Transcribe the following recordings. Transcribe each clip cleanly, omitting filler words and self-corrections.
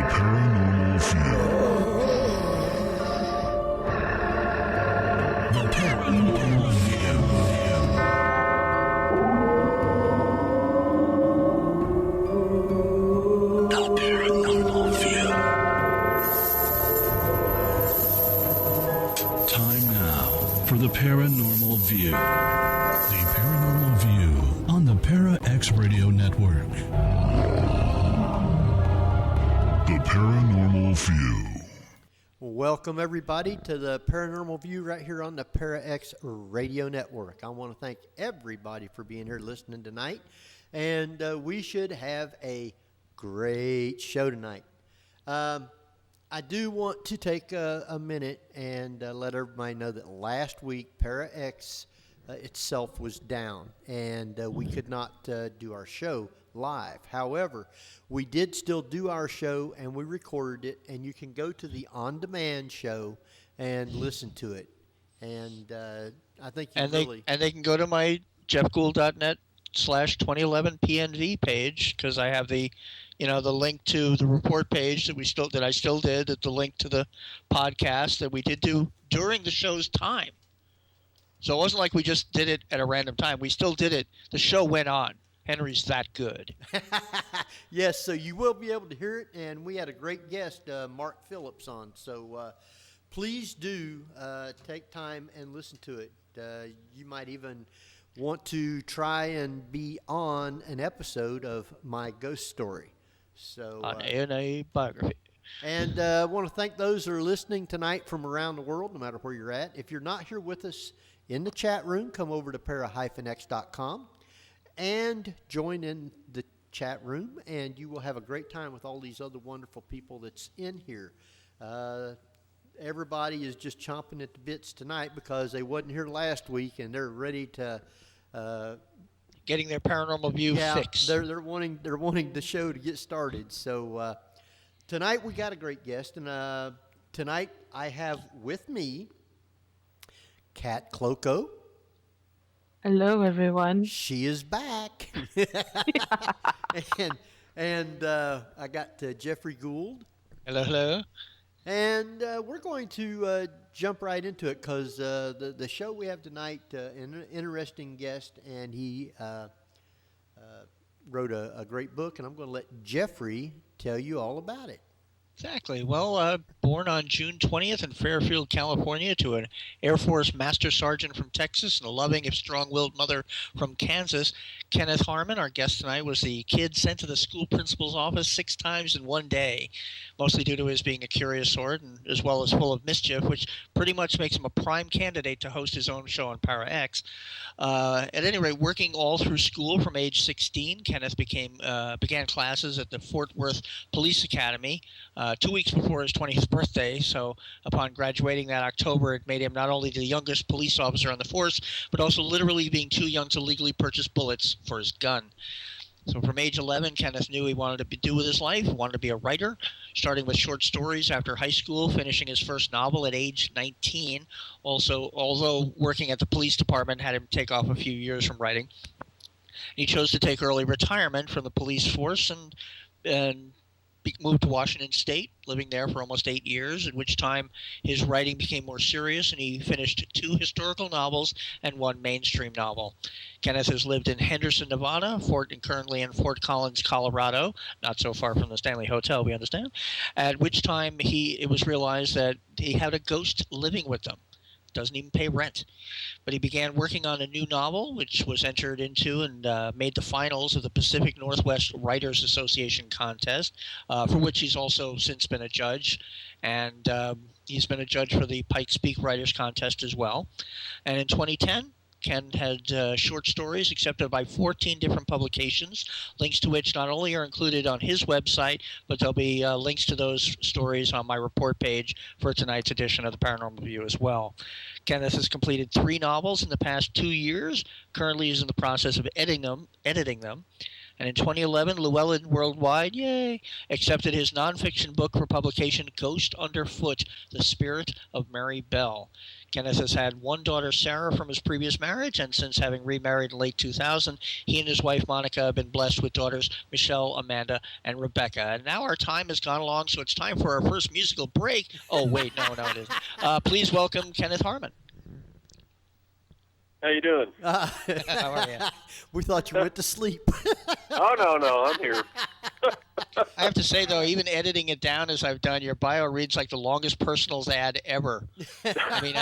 Paranormal View. The Paranormal View. The Paranormal View. Time now for the Paranormal View. The Paranormal View on the Para X Radio Network. The Paranormal View. Welcome, everybody, to the Paranormal View right here on the Para X Radio Network. I want to thank everybody for being here listening tonight, and we should have a great show tonight. I do want to take a minute and let everybody know that last week Para X itself was down, and we could not do our show live. However, we did still do our show, and we recorded it, and you can go to the on-demand show and listen to it. And I think you they can go to my jeffgould.net/2011 PNV page, because I have the link to the report page that I still did, the link to the podcast that we did do during the show's time. So it wasn't like we just did it at a random time. We still did it. The show went on. Henry's that good. Yes, so you will be able to hear it, and we had a great guest, Mark Phillips, on. So please do take time and listen to it. You might even want to try and be on an episode of my ghost story. So on A&A Biography. And I want to thank those that are listening tonight from around the world, no matter where you're at. If you're not here with us in the chat room, come over to para-x.com and join in the chat room, and you will have a great time with all these other wonderful people that's in here. Everybody is just chomping at the bits tonight because they wasn't here last week, and they're ready to getting their Paranormal View fixed. They're wanting the show to get started. So tonight we got a great guest, and tonight I have with me Kat Cloco. Hello, everyone. She is back. and I got Jeffrey Gould. Hello, hello. And we're going to jump right into it because the show we have tonight, an interesting guest, and he wrote a great book, and I'm going to let Jeffrey tell you all about it. Exactly. Well, born on June 20th in Fairfield, California, to an Air Force Master Sergeant from Texas and a loving, if strong-willed mother from Kansas, Kenneth Harman, our guest tonight, was the kid sent to the school principal's office 6 times in one day, mostly due to his being a curious sort and as well as full of mischief, which pretty much makes him a prime candidate to host his own show on Para X. At any rate, working all through school from age 16, Kenneth began classes at the Fort Worth Police Academy 2 weeks before his 20th birthday. So upon graduating that October, it made him not only the youngest police officer on the force, but also literally being too young to legally purchase bullets for his gun. So from age 11, Kenneth knew he wanted to do with his life. He wanted to be a writer, starting with short stories after high school, finishing his first novel at age 19. Also, although working at the police department had him take off a few years from writing, he chose to take early retirement from the police force and moved to Washington State, living there for almost 8 years, at which time his writing became more serious, and he finished 2 historical novels and 1 mainstream novel. Kenneth has lived in Henderson, Nevada, and currently in Fort Collins, Colorado, not so far from the Stanley Hotel, we understand, at which time it was realized that he had a ghost living with them. Doesn't even pay rent. But he began working on a new novel, which was entered into and made the finals of the Pacific Northwest Writers Association contest, for which he's also since been a judge. And he's been a judge for the Pikes Peak Writers Contest as well. And in 2010, Ken had short stories accepted by 14 different publications, links to which not only are included on his website, but there'll be links to those stories on my report page for tonight's edition of the Paranormal View as well. Kenneth has completed 3 novels in the past 2 years. Currently is in the process of editing them. And in 2011, Llewellyn Worldwide, yay, accepted his nonfiction book for publication, Ghost Underfoot, The Spirit of Mary Bell. Kenneth has had one daughter, Sarah, from his previous marriage, and since having remarried in late 2000, he and his wife, Monica, have been blessed with daughters, Michelle, Amanda, and Rebecca. And now our time has gone along, so it's time for our first musical break. Oh, wait, no, it isn't. Please welcome Kenneth Harman. How you doing? How are you? We thought you went to sleep. Oh, no, I'm here. I have to say, though, even editing it down as I've done, your bio reads like the longest personals ad ever. I mean,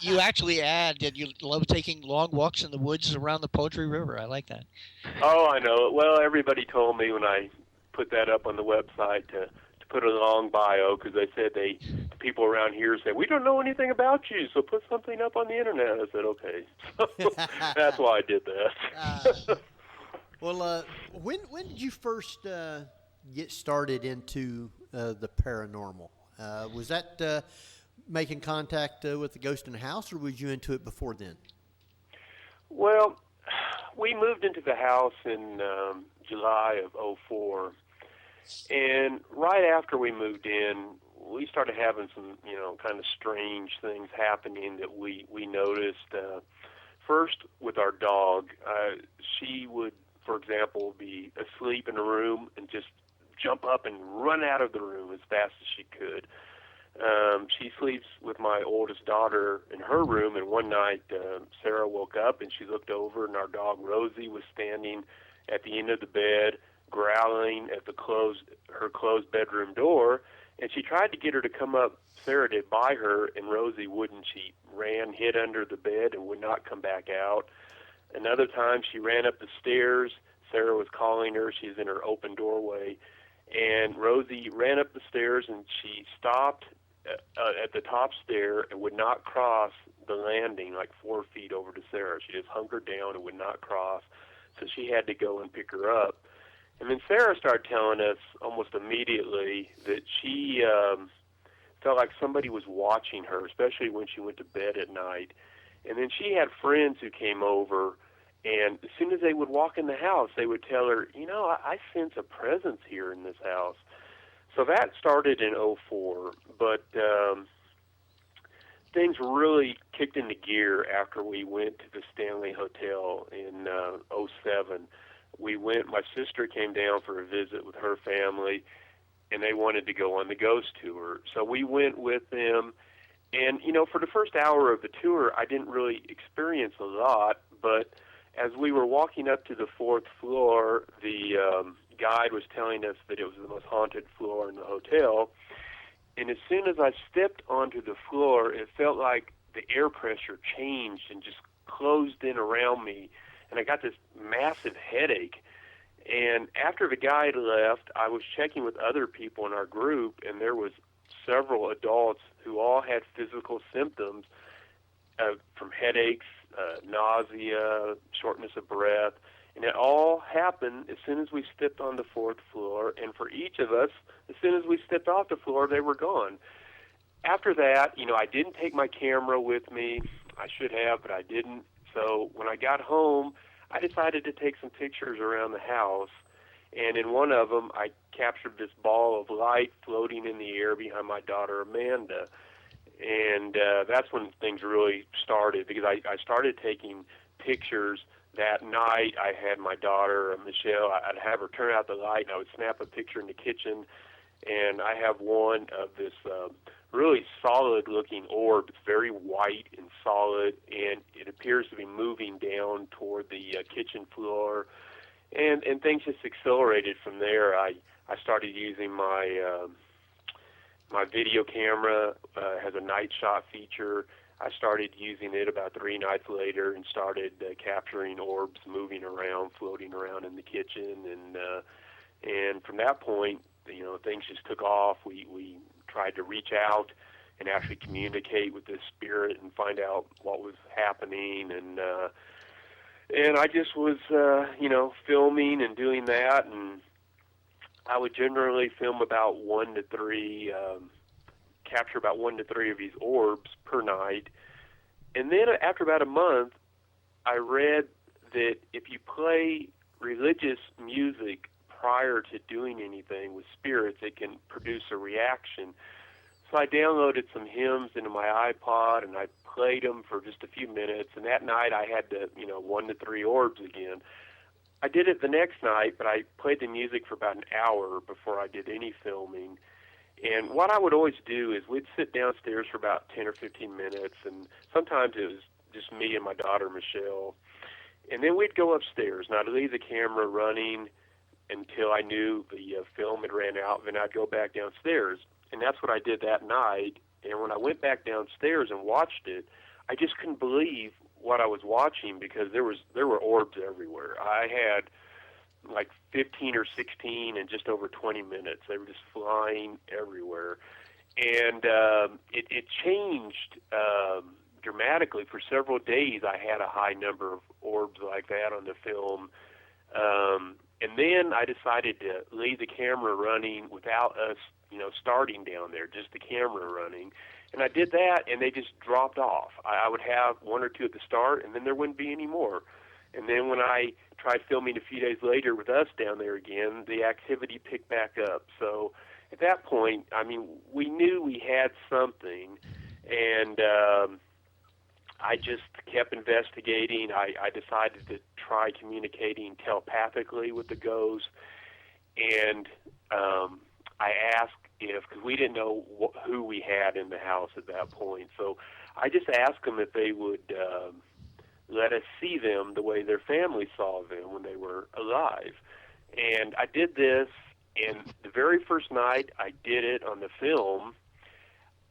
you actually add that you love taking long walks in the woods around the Poetry River. I like that. Oh, I know. Well, everybody told me when I put that up on the website to put a long bio, because they said the people around here say, we don't know anything about you, so put something up on the internet. I said, okay. So that's why I did that. Well, when did you first get started into the paranormal? Was that making contact with the ghost in the house, or was you into it before then? Well, we moved into the house in July of '04, and right after we moved in, we started having some, kind of strange things happening that we noticed. First, with our dog, she would, for example, be asleep in a room and just jump up and run out of the room as fast as she could. She sleeps with my oldest daughter in her room, and one night Sarah woke up and she looked over, and our dog Rosie was standing at the end of the bed, growling at her closed bedroom door, and she tried to get her to come up. Sarah did by her, and Rosie wouldn't. She ran, hid under the bed, and would not come back out. Another time she ran up the stairs. Sarah was calling her. She's in her open doorway. And Rosie ran up the stairs, and she stopped at the top stair and would not cross the landing like 4 feet over to Sarah. She just hunkered down and would not cross. So she had to go and pick her up. And then Sarah started telling us almost immediately that she felt like somebody was watching her, especially when she went to bed at night. And then she had friends who came over, and as soon as they would walk in the house, they would tell her, I sense a presence here in this house. So that started in '04, but things really kicked into gear after we went to the Stanley Hotel in '07. My sister came down for a visit with her family, and they wanted to go on the ghost tour. So we went with them, and, for the first hour of the tour, I didn't really experience a lot, but as we were walking up to the fourth floor, the guide was telling us that it was the most haunted floor in the hotel, and as soon as I stepped onto the floor, it felt like the air pressure changed and just closed in around me, and I got this massive headache. And after the guide left, I was checking with other people in our group, and there was several adults who all had physical symptoms from headaches, nausea, shortness of breath, and it all happened as soon as we stepped on the fourth floor, and for each of us, as soon as we stepped off the floor, they were gone. After that, I didn't take my camera with me. I should have, but I didn't. So when I got home, I decided to take some pictures around the house, and in one of them, I captured this ball of light floating in the air behind my daughter, Amanda, and that's when things really started, because I started taking pictures that night. I had my daughter, Michelle, I'd have her turn out the light, and I would snap a picture in the kitchen, and I have one of this really solid-looking orb. It's very white and solid, and it appears to be moving down toward the kitchen floor, and things just accelerated from there. I started using my my video camera, has a night shot feature. I started using it about 3 nights later and started capturing orbs moving around, floating around in the kitchen, and from that point, things just took off. We tried to reach out and actually communicate with this spirit and find out what was happening, and I just was filming and doing that, and I would generally film about 1 to 3, capture about 1 to 3 of these orbs per night. And then after about a month, I read that if you play religious music prior to doing anything with spirits, it can produce a reaction. So I downloaded some hymns into my iPod, and I played them for just a few minutes, and that night I had to, 1 to 3 orbs again. I did it the next night, but I played the music for about an hour before I did any filming. And what I would always do is we'd sit downstairs for about 10 or 15 minutes, and sometimes it was just me and my daughter, Michelle. And then we'd go upstairs, and I'd leave the camera running until I knew the film had ran out, and then I'd go back downstairs. And that's what I did that night. And when I went back downstairs and watched it, I just couldn't believe what I was watching, because there were orbs everywhere. I had like 15 or 16 in just over 20 minutes. They were just flying everywhere. And it changed dramatically. For several days, I had a high number of orbs like that on the film. And then I decided to leave the camera running without us, starting down there, just the camera running. And I did that, and they just dropped off. I would have 1 or 2 at the start, and then there wouldn't be any more. And then when I tried filming a few days later with us down there again, the activity picked back up. So at that point, we knew we had something, and I just kept investigating. I decided to try communicating telepathically with the ghost, and I asked because we didn't know who we had in the house at that point. So I just asked them if they would let us see them the way their family saw them when they were alive. And I did this, and the very first night I did it on the film,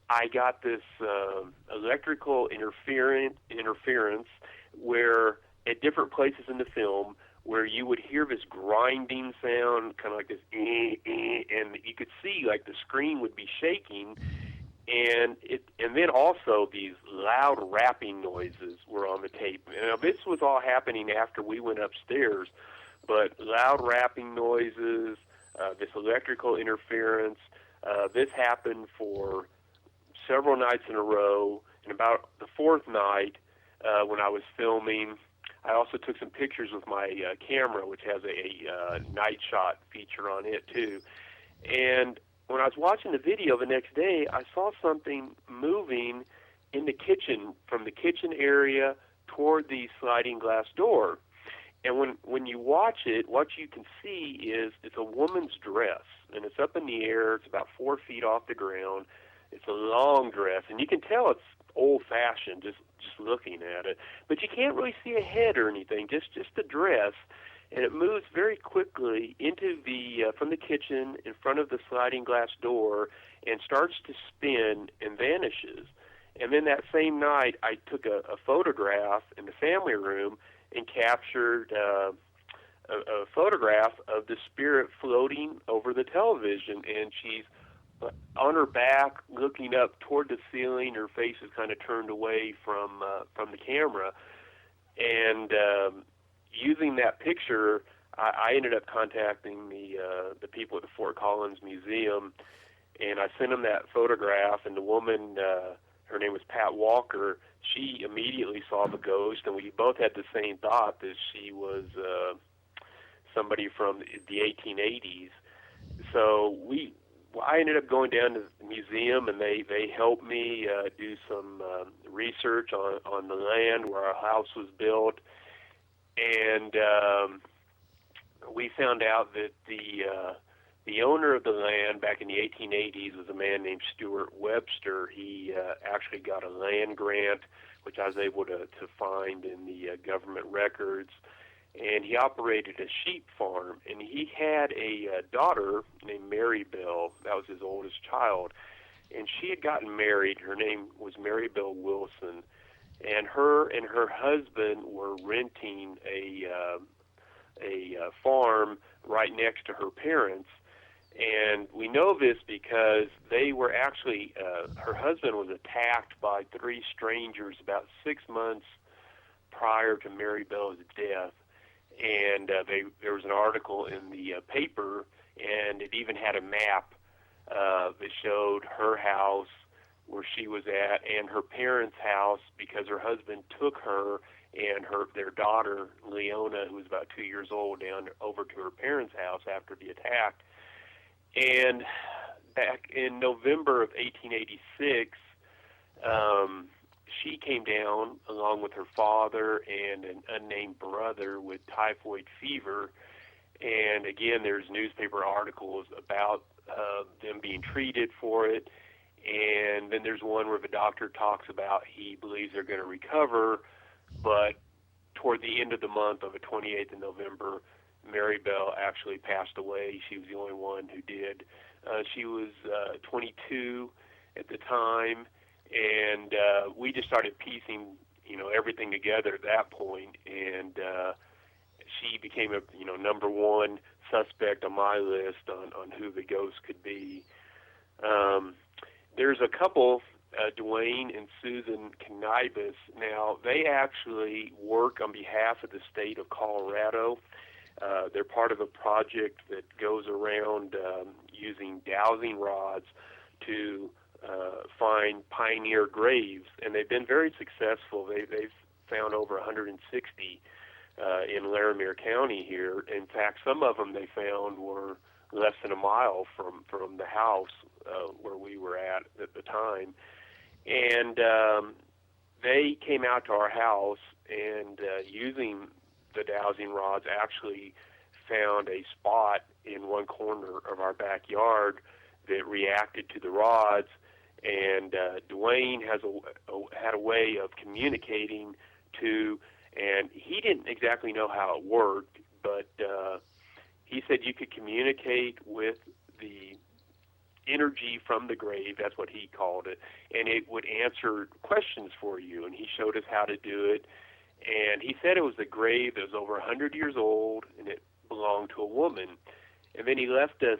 I got this electrical interference where at different places in the film where you would hear this grinding sound, kind of like this, and you could see like the screen would be shaking, and then also these loud rapping noises were on the tape. Now this was all happening after we went upstairs, but loud rapping noises, this electrical interference, this happened for several nights in a row. And about the 4th night, when I was filming, I also took some pictures with my camera, which has a night shot feature on it too. And when I was watching the video the next day, I saw something moving in the kitchen, from the kitchen area toward the sliding glass door. And when you watch it, what you can see is it's a woman's dress, and it's up in the air. It's about 4 feet off the ground. It's a long dress, and you can tell it's old-fashioned just looking at it. But you can't really see a head or anything, just the dress. And it moves very quickly into from the kitchen in front of the sliding glass door and starts to spin and vanishes. And then that same night, I took a photograph in the family room and captured a photograph of the spirit floating over the television, and she's on her back, looking up toward the ceiling. Her face is kind of turned away from the camera. And using that picture, I ended up contacting the people at the Fort Collins Museum, and I sent them that photograph. And the woman, her name was Pat Walker, she immediately saw the ghost, and we both had the same thought that she was somebody from the 1880s. So I ended up going down to the museum, and they helped me do some research on the land where our house was built, and we found out that the owner of the land back in the 1880s was a man named Stuart Webster. He actually got a land grant, which I was able to find in the government records. And he operated a sheep farm, and he had a daughter named Mary Bell. That was his oldest child. And she had gotten married. Her name was Mary Bell Wilson. And her husband were renting a farm right next to her parents. And we know this because they were actually, her husband was attacked by 3 strangers about 6 months prior to Mary Bell's death. And there was an article in the paper, and it even had a map that showed her house where she was at and her parents' house, because her husband took her and their daughter, Leona, who was about 2 years old, down over to her parents' house after the attack. And back in November of 1886, she came down along with her father and an unnamed brother with typhoid fever. And again, there's newspaper articles about them being treated for it. And then there's one where the doctor talks about he believes they're going to recover, but toward the end of the month, of the 28th of November, Mary Bell actually passed away. She was the only one who did. She was 22 at the time, and we just started piecing, everything together at that point, and she became a, number one suspect on my list on who the ghost could be. There's a couple, Dwayne and Susan Knibus. Now, they actually work on behalf of the state of Colorado. They're part of a project that goes around using dowsing rods to find pioneer graves, and they've been very successful. They've found over 160 in Laramie County here. In fact, some of them they found were less than a mile from the house where we were at the time. And they came out to our house and using the dowsing rods actually found a spot in one corner of our backyard that reacted to the rods. And Dwayne had a way of communicating to, and he didn't exactly know how it worked, but he said you could communicate with the energy from the grave, that's what he called it, and it would answer questions for you, and he showed us how to do it. And he said it was a grave that was over 100 years old, and it belonged to a woman. And then he left us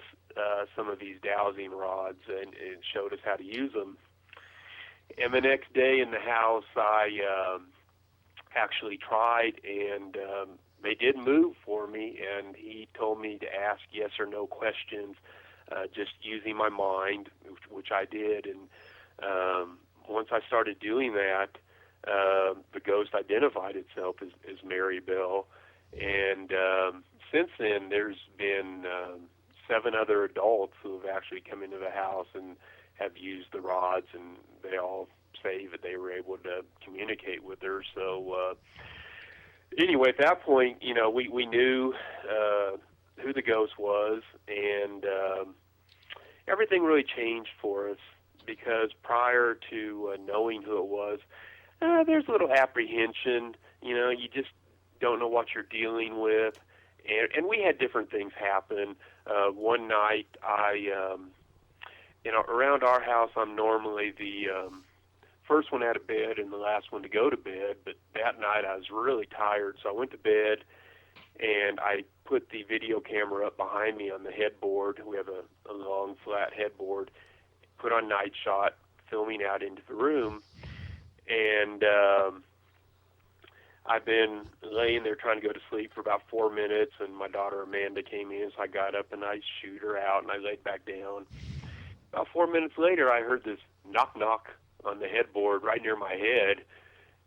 some of these dowsing rods and showed us how to use them. And the next day in the house, I actually tried, and they did move for me, and he told me to ask yes or no questions, just using my mind, which I did. And once I started doing that, the ghost identified itself as Mary Bell. And since then, there's been 7 other adults who have actually come into the house and have used the rods, and they all say that they were able to communicate with her. So anyway, at that point, we knew who the ghost was, and everything really changed for us, because prior to knowing who it was, there's a little apprehension. You just don't know what you're dealing with. And we had different things happen. One night, around our house, I'm normally the first one out of bed and the last one to go to bed. But that night, I was really tired, so I went to bed, and I put the video camera up behind me on the headboard. We have a long, flat headboard, put on night shot, filming out into the room. And I've been laying there trying to go to sleep for about 4 minutes, and my daughter Amanda came in, so I got up and I shooed her out, and I laid back down. About 4 minutes later, I heard this knock on the headboard right near my head,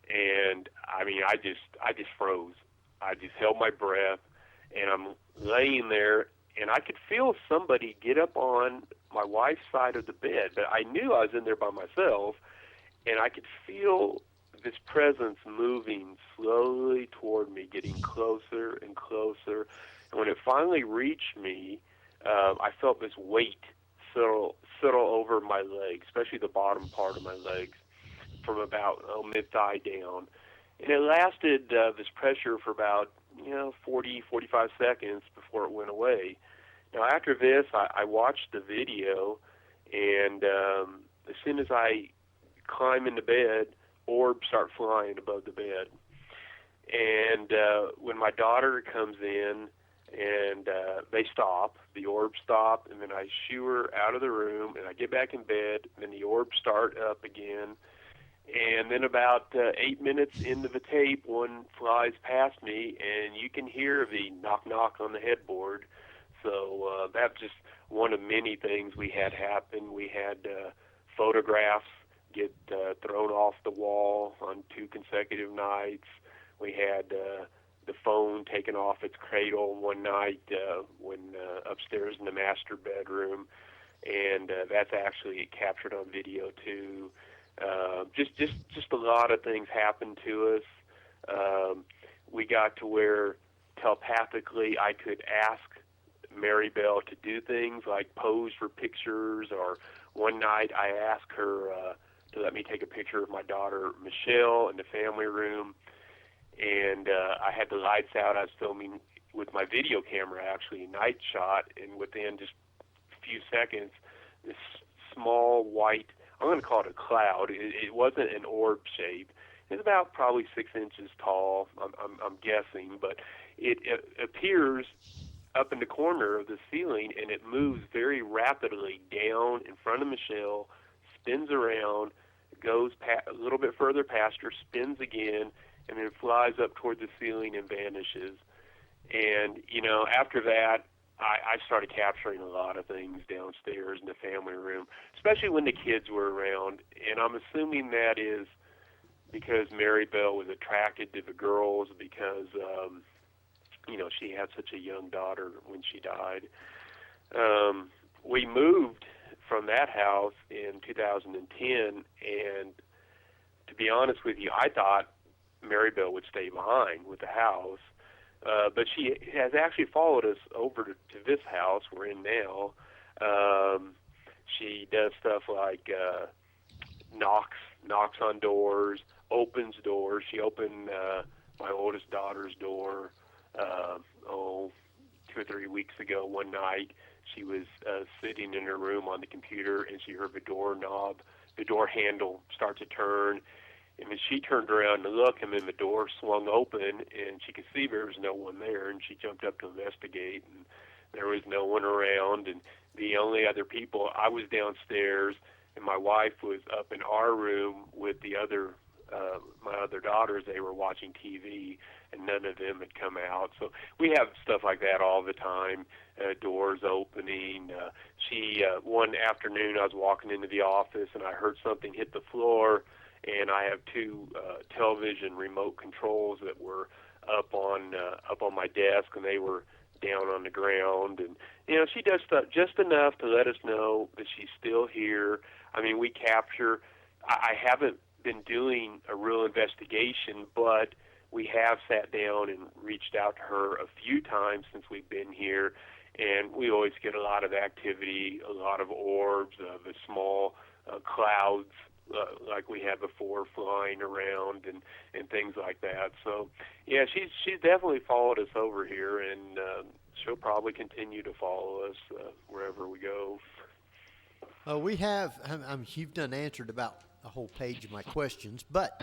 and I just froze. I just held my breath, and I'm laying there, and I could feel somebody get up on my wife's side of the bed, but I knew I was in there by myself, and I could feel this presence moving slowly toward me, getting closer and closer. And when it finally reached me, I felt this weight settle over my legs, especially the bottom part of my legs, from about mid-thigh down. And it lasted, this pressure, for about 40, 45 seconds before it went away. Now, after this, I watched the video, and as soon as I climb into bed, orbs start flying above the bed. And when my daughter comes in, and they stop, the orbs stop, and then I shoo her out of the room, and I get back in bed, and then the orbs start up again. And then about 8 minutes into the tape, one flies past me, and you can hear the knock on the headboard. So that's just one of many things we had happen. We had photographs get thrown off the wall on 2 consecutive nights. We had the phone taken off its cradle one night when upstairs in the master bedroom, and that's actually captured on video too. Just a lot of things happened to us. We got to where telepathically I could ask Mary Bell to do things like pose for pictures, or one night I asked her to let me take a picture of my daughter Michelle in the family room, and I had the lights out. I was filming with my video camera, actually, a night shot, and within just a few seconds, this small white, I'm going to call it a cloud. It wasn't an orb shape. It's about probably 6 inches tall, I'm guessing, but it appears up in the corner of the ceiling, and it moves very rapidly down in front of Michelle, spins around, goes a little bit further past her, spins again, and then flies up toward the ceiling and vanishes. And, after that, I started capturing a lot of things downstairs in the family room, especially when the kids were around. And I'm assuming that is because Mary Bell was attracted to the girls because, she had such a young daughter when she died. We moved from that house in 2010, and to be honest with you, I thought Mary Bell would stay behind with the house, but she has actually followed us over to this house we're in now. She does stuff like knocks on doors, opens doors. She opened my oldest daughter's door 2 or 3 weeks ago. One night she was sitting in her room on the computer, and she heard the door handle start to turn. And then she turned around to look, and then the door swung open, and she could see there was no one there, and she jumped up to investigate, and there was no one around. And the only other people, I was downstairs, and my wife was up in our room with the other my other daughters. They were watching TV, and none of them had come out. So we have stuff like that all the time, doors opening. One afternoon I was walking into the office, and I heard something hit the floor, and I have 2 television remote controls that were up on my desk, and they were down on the ground. And she does stuff just enough to let us know that she's still here. I mean, we capture. I haven't been doing a real investigation, but we have sat down and reached out to her a few times since we've been here, and we always get a lot of activity, a lot of orbs, the small clouds like we had before flying around and things like that. So, yeah, she's definitely followed us over here, and she'll probably continue to follow us wherever we go. We have, you've done answered about a whole page of my questions, but.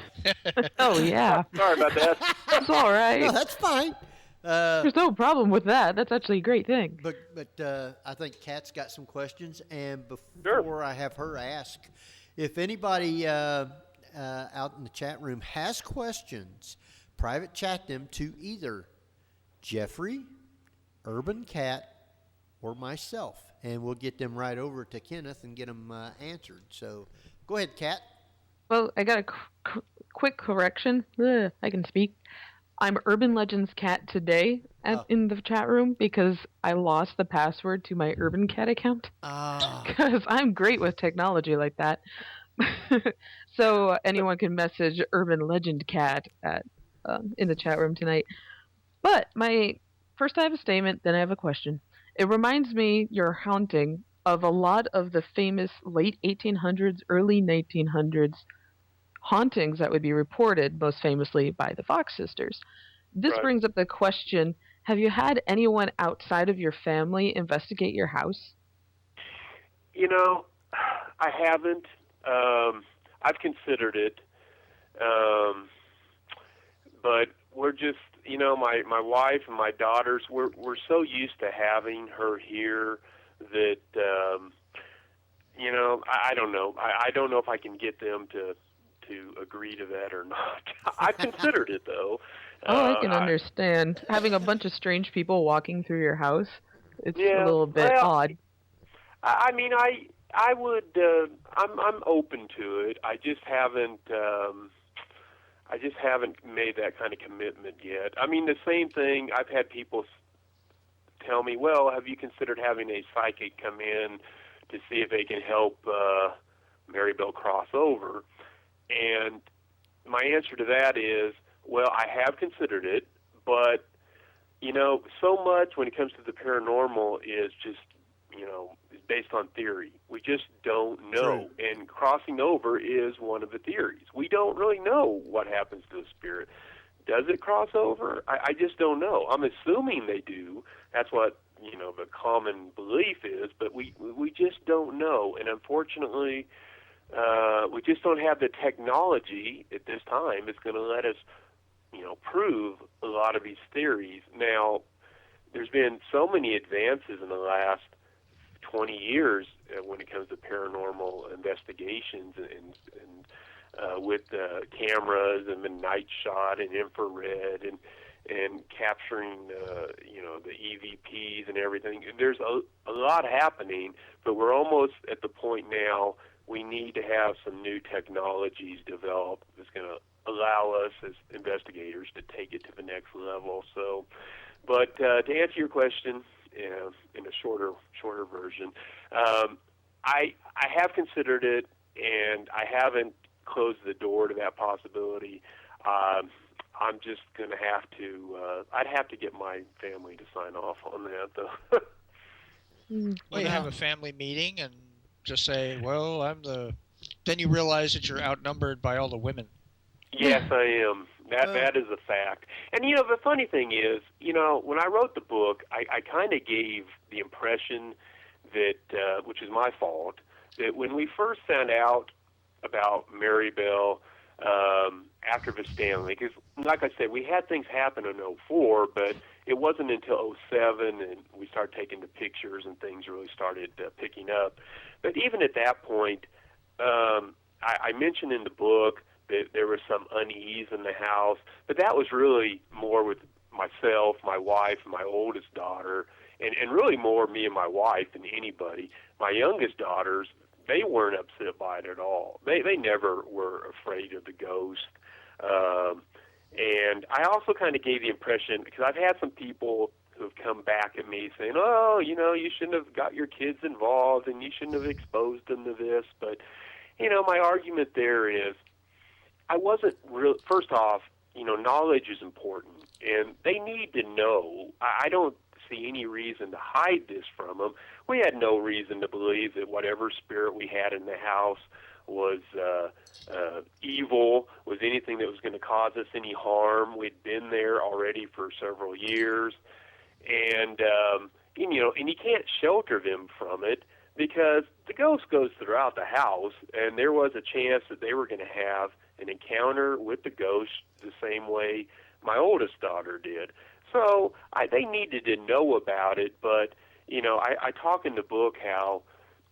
Oh, yeah. Sorry about that. That's all right. No, that's fine. There's no problem with that. That's actually a great thing. But I think Kat's got some questions, and before Sure. I have her ask, if anybody out in the chat room has questions, private chat them to either Jeffrey, Urban Cat, or myself, and we'll get them right over to Kenneth and get them answered. So go ahead, Kat. Well, I got a quick correction. I can speak. I'm Urban Legends Cat today in the chat room because I lost the password to my Urban Cat account. Because I'm great with technology like that. So anyone can message Urban Legend Cat in the chat room tonight. But first I have a statement, then I have a question. It reminds me, your haunting, of a lot of the famous late 1800s, early 1900s hauntings that would be reported, most famously by the Fox sisters. This Right. brings up the question, have you had anyone outside of your family investigate your house? I haven't. I've considered it. But we're just, my wife and my daughters, we're so used to having her here that, I don't know. I don't know if I can get them to agree to that or not. I've considered it, though. I can understand. Having a bunch of strange people walking through your house, it's a little bit odd. I mean, I would, I'm open to it. I just haven't, I just haven't made that kind of commitment yet. I mean, the same thing, I've had people tell me, well, have you considered having a psychic come in to see if they can help Mary Bell cross over? And my answer to that is, well, I have considered it, but, so much when it comes to the paranormal is just, is based on theory. We just don't know. True. And crossing over is one of the theories. We don't really know what happens to a spirit. Does it cross over? I just don't know. I'm assuming they do. That's what, the common belief is, but we just don't know. And unfortunately, we just don't have the technology at this time that's going to let us, prove a lot of these theories. Now, there's been so many advances in the last 20 years when it comes to paranormal investigations and with cameras and night shot and infrared and capturing the EVPs and everything. There's a lot happening, but we're almost at the point now we need to have some new technologies developed that's going to allow us as investigators to take it to the next level. So, but to answer your question in a shorter version, I have considered it, and I haven't closed the door to that possibility. I'm just going to have to, I'd have to get my family to sign off on that, though. Well, you have a family meeting and just say, well, then you realize that you're outnumbered by all the women. Yes, I am. That is a fact. And, the funny thing is, when I wrote the book, I kind of gave the impression that, which is my fault, that when we first found out about Mary Bell after the Stanley, because, like I said, we had things happen in 2004, but it wasn't until 2007 and we started taking the pictures and things really started picking up. But even at that point, I mentioned in the book that there was some unease in the house, but that was really more with myself, my wife, and my oldest daughter, and really more me and my wife than anybody. My youngest daughters, they weren't upset by it at all. They never were afraid of the ghost. And I also kind of gave the impression, because I've had some people who have come back at me saying, oh, you shouldn't have got your kids involved and you shouldn't have exposed them to this. But, my argument there is, I wasn't real. First off, knowledge is important, and they need to know. I don't see any reason to hide this from them. We had no reason to believe that whatever spirit we had in the house was evil, was anything that was going to cause us any harm. We'd been there already for several years, and you can't shelter them from it, because the ghost goes throughout the house, and there was a chance that they were going to have an encounter with the ghost the same way my oldest daughter did. So they needed to know about it, but, I talk in the book how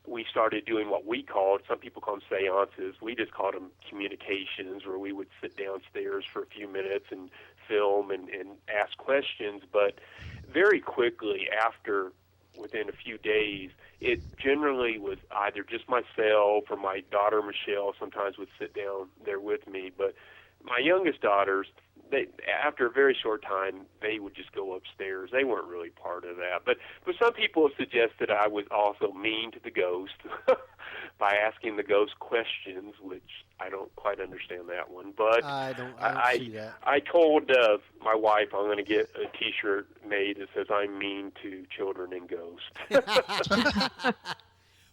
we started doing what we called, some people call them seances, we just called them communications, where we would sit downstairs for a few minutes and film and ask questions, but very quickly within a few days, it generally was either just myself or my daughter Michelle sometimes would sit down there with me. But my youngest daughters, after a very short time, they would just go upstairs. They weren't really part of that. But some people have suggested I was also mean to the ghost by asking the ghost questions, which I don't quite understand that one. But I don't see that. I told my wife I'm going to get a T-shirt made that says I'm mean to children and ghosts.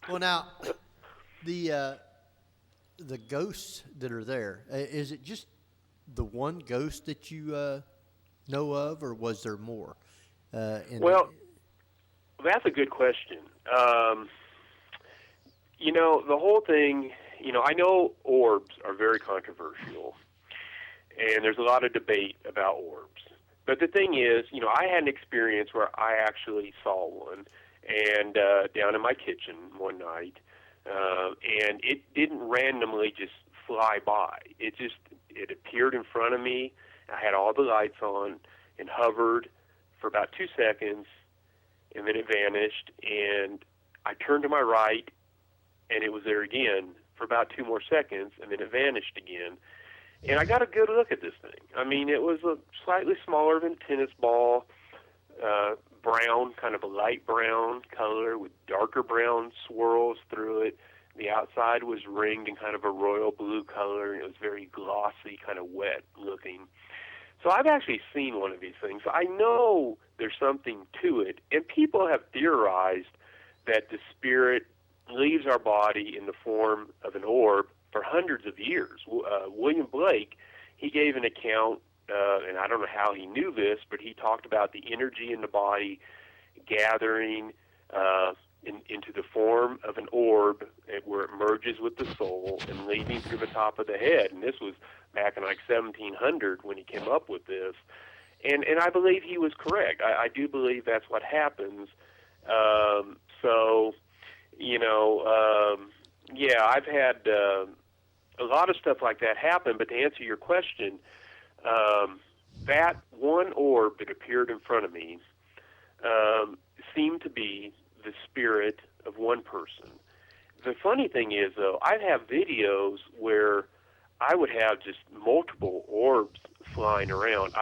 Well, now, the ghosts that are there, is it just the one ghost that you know of, or was there more? Well, that's a good question. The whole thing, I know orbs are very controversial, and there's a lot of debate about orbs. But the thing is, I had an experience where I actually saw one, and down in my kitchen one night, and it didn't randomly just fly by. It appeared in front of me. I had all the lights on and hovered for about 2 seconds, and then it vanished, and I turned to my right, and it was there again for about 2 more seconds, and then it vanished again. And I got a good look at this thing. I mean, it was a slightly smaller than a tennis ball, brown, kind of a light brown color with darker brown swirls through it. The outside was ringed in kind of a royal blue color, and it was very glossy, kind of wet looking. So I've actually seen one of these things. I know there's something to it, and people have theorized that the spirit leaves our body in the form of an orb for hundreds of years. William Blake, he gave an account, and I don't know how he knew this, but he talked about the energy in the body gathering into the form of an orb where it merges with the soul and leaving through the top of the head. And this was back in like 1700 when he came up with this. And I believe he was correct. I do believe that's what happens. So, you know, yeah, I've had a lot of stuff like that happen. But to answer your question, that one orb that appeared in front of me seemed to be the spirit of one person. The funny thing is, though, I have videos where I would have just multiple orbs flying around.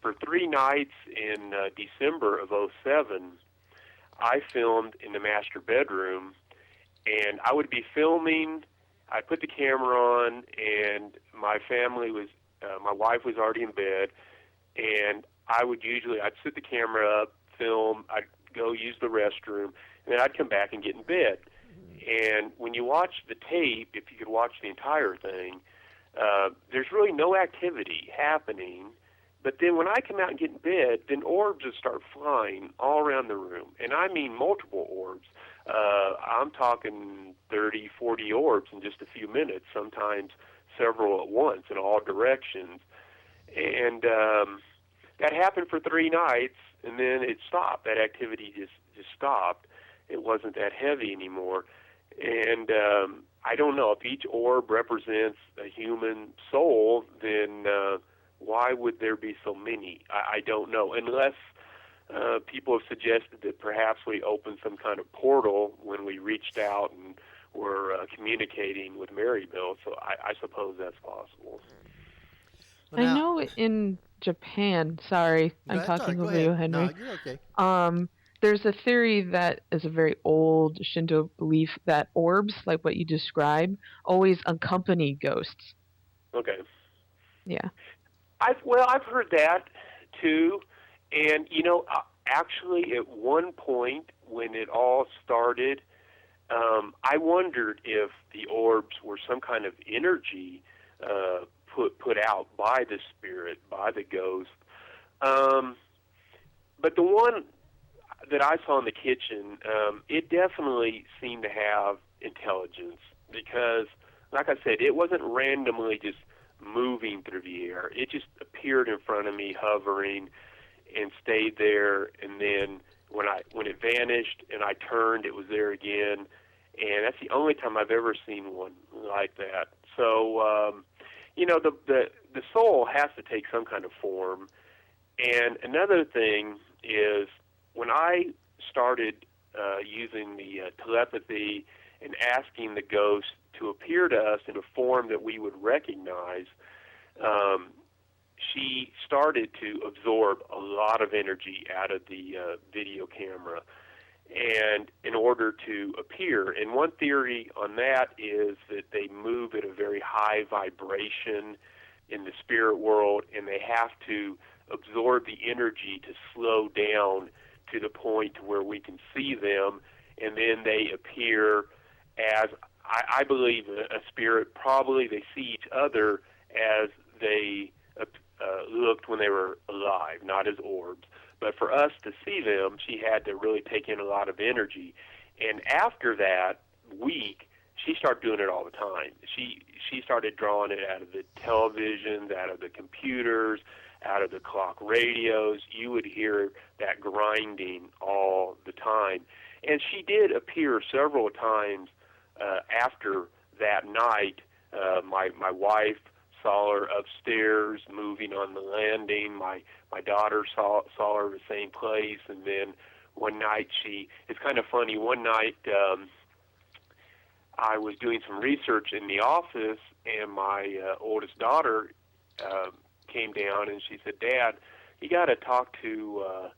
For 3 nights in December of '07, I filmed in the master bedroom, and I would be filming. I put the camera on, and my family was, my wife was already in bed, and I'd sit the camera up, film, I'd go use the restroom, and then I'd come back and get in bed. And when you watch the tape, if you could watch the entire thing, there's really no activity happening. But then when I come out and get in bed, then orbs just start flying all around the room. And I mean multiple orbs. I'm talking 30, 40 orbs in just a few minutes, sometimes several at once in all directions. And that happened for 3 nights, and then it stopped. That activity just stopped. It wasn't that heavy anymore. And I don't know, if each orb represents a human soul, then why would there be so many? I don't know, unless people have suggested that perhaps we opened some kind of portal when we reached out and were communicating with Maryville. So I suppose that's possible. Well, now, I know in Japan, sorry, I'm that's all right. talking Go over ahead. you, Henry. No, you're okay. There's a theory that is a very old Shinto belief that orbs, like what you describe, always accompany ghosts. Okay. Yeah. I've heard that too, and you know, actually, at one point when it all started, I wondered if the orbs were some kind of energy put out by the spirit, by the ghost. But the one that I saw in the kitchen, it definitely seemed to have intelligence because, like I said, it wasn't randomly just moving through the air. It just appeared in front of me, hovering, and stayed there. And then when it vanished and I turned, it was there again. And that's the only time I've ever seen one like that. So, you know, the soul has to take some kind of form. And another thing is, when I started using the telepathy and asking the ghost to appear to us in a form that we would recognize, she started to absorb a lot of energy out of the video camera, and in order to appear. And one theory on that is that they move at a very high vibration in the spirit world, and they have to absorb the energy to slow down to the point to where we can see them, and then they appear as, I believe, a spirit. Probably they see each other as they looked when they were alive, not as orbs. But for us to see them, she had to really take in a lot of energy. And after that week, she started doing it all the time. She started drawing it out of the televisions, out of the computers, out of the clock radios. You would hear that grinding all the time. And she did appear several times after that night. My wife saw her upstairs moving on the landing. My daughter saw her the same place. And then one night it's kind of funny, one night I was doing some research in the office, and my oldest daughter came down, and she said, "Dad, you got to talk to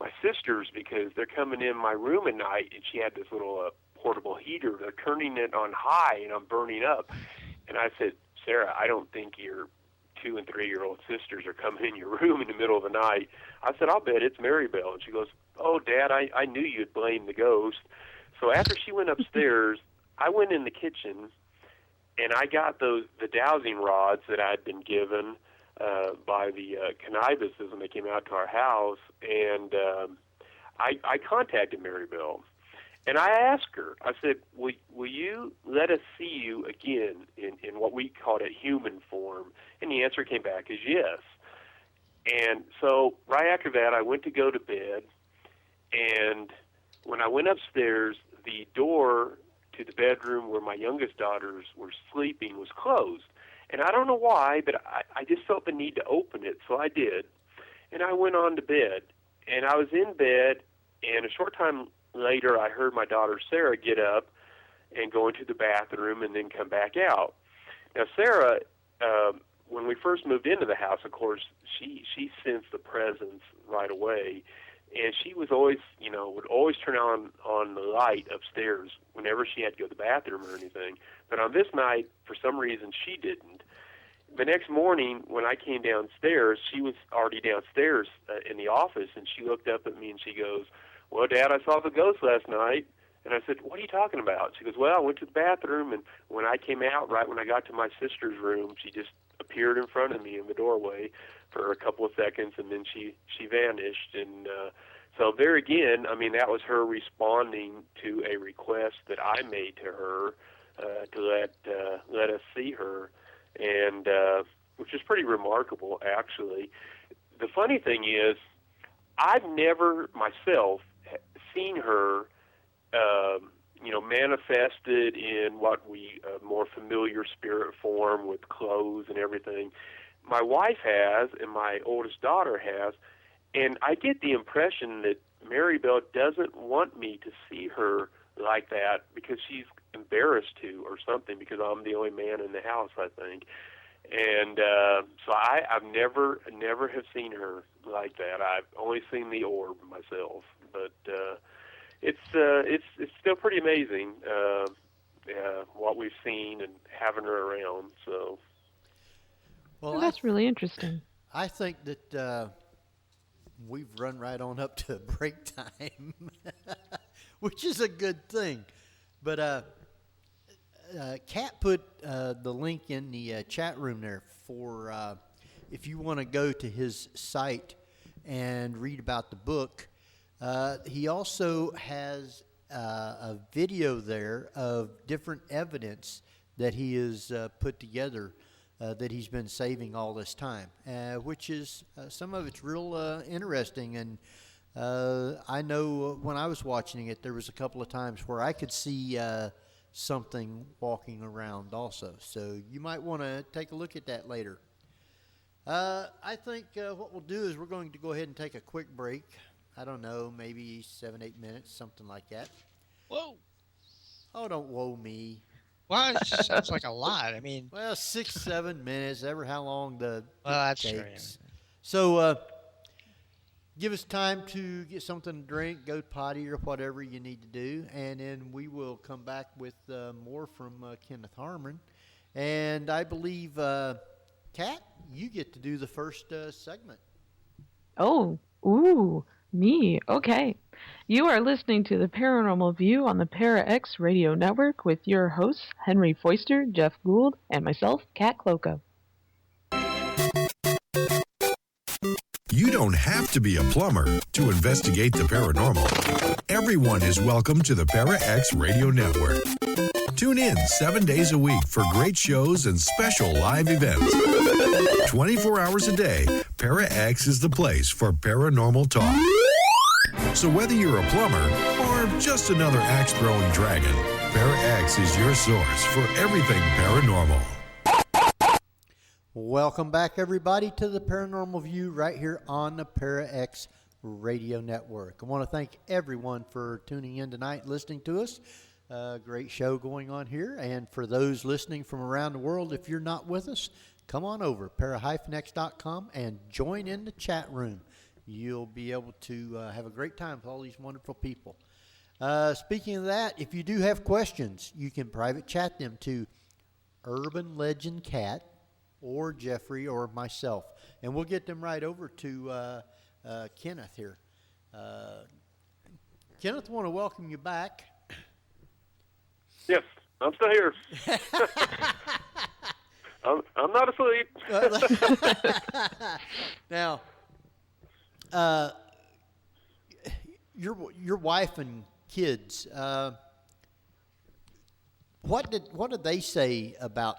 my sisters because they're coming in my room at night." And she had this little portable heater. They're turning it on high, and I'm burning up. And I said, "Sarah, I don't think your 2- and 3-year-old sisters are coming in your room in the middle of the night." I said, "I'll bet it's Maribel." And she goes, "Oh, Dad, I knew you'd blame the ghost." So after she went upstairs, I went in the kitchen, and I got the dowsing rods that I'd been given by the connivances when they came out to our house, and I contacted Maribel. And I asked her, I said, will you let us see you again in what we called a human form? And the answer came back as yes. And so right after that, I went to go to bed, and when I went upstairs, the door to the bedroom where my youngest daughters were sleeping was closed. And I don't know why, but I just felt the need to open it, so I did. And I went on to bed, and I was in bed, and a short time later, I heard my daughter Sarah get up and go into the bathroom and then come back out. Now, Sarah, when we first moved into the house, of course, she sensed the presence right away, and she was always, would always turn on the light upstairs whenever she had to go to the bathroom or anything. But on this night, for some reason, she didn't. The next morning, when I came downstairs, she was already downstairs in the office, and she looked up at me and she goes, "Well, Dad, I saw the ghost last night." And I said, "What are you talking about?" She goes, "Well, I went to the bathroom, and when I came out, right when I got to my sister's room, she just appeared in front of me in the doorway for a couple of seconds, and then she vanished." And so there again, I mean, that was her responding to a request that I made to her to let us see her, and which is pretty remarkable, actually. The funny thing is, I've never myself seen her, manifested in what we more familiar spirit form with clothes and everything. My wife has, and my oldest daughter has, and I get the impression that Maribel doesn't want me to see her like that because she's embarrassed to or something, because I'm the only man in the house, I think. And so I've never have seen her like that. I've only seen the orb myself, but it's still pretty amazing what we've seen and having her around. So, well, that's really interesting. I think that we've run right on up to break time, which is a good thing. But Kat put the link in the chat room there for if you want to go to his site and read about the book. He also has a video there of different evidence that he has put together that he's been saving all this time, which is some of it's real interesting. And I know when I was watching it, there was a couple of times where I could see something walking around also. So you might want to take a look at that later. I think what we'll do is we're going to go ahead and take a quick break. I don't know, maybe 7-8 minutes, something like that. Whoa. Oh, don't whoa me. Well, it sounds like a lot. I mean, well, 6-7 minutes, ever how long that's takes. true. Yeah. So give us time to get something to drink, go potty or whatever you need to do, and then we will come back with more from Kenneth Harman. And I believe, Kat, you get to do the first segment. Oh, ooh, me. Okay. You are listening to the Paranormal View on the Para-X Radio Network with your hosts, Henry Foister, Jeff Gould, and myself, Kat Kloko. You don't have to be a plumber to investigate the paranormal. Everyone is welcome to the Para-X Radio Network. Tune in 7 days a week for great shows and special live events. 24 hours a day, Para-X is the place for paranormal talk. So whether you're a plumber or just another axe-throwing dragon, Para-X is your source for everything paranormal. Welcome back, everybody, to the Paranormal View right here on the Para-X Radio Network. I want to thank everyone for tuning in tonight, listening to us. Great show going on here. And for those listening from around the world, if you're not with us, come on over, para-x.com, and join in the chat room. You'll be able to have a great time with all these wonderful people. Speaking of that, if you do have questions, you can private chat them to Urban Legend Cat or Jeffrey or myself, and we'll get them right over to Kenneth here. Kenneth, I want to welcome you back. Yes, I'm still here. I'm not asleep. Now, your wife and kids, what did they say about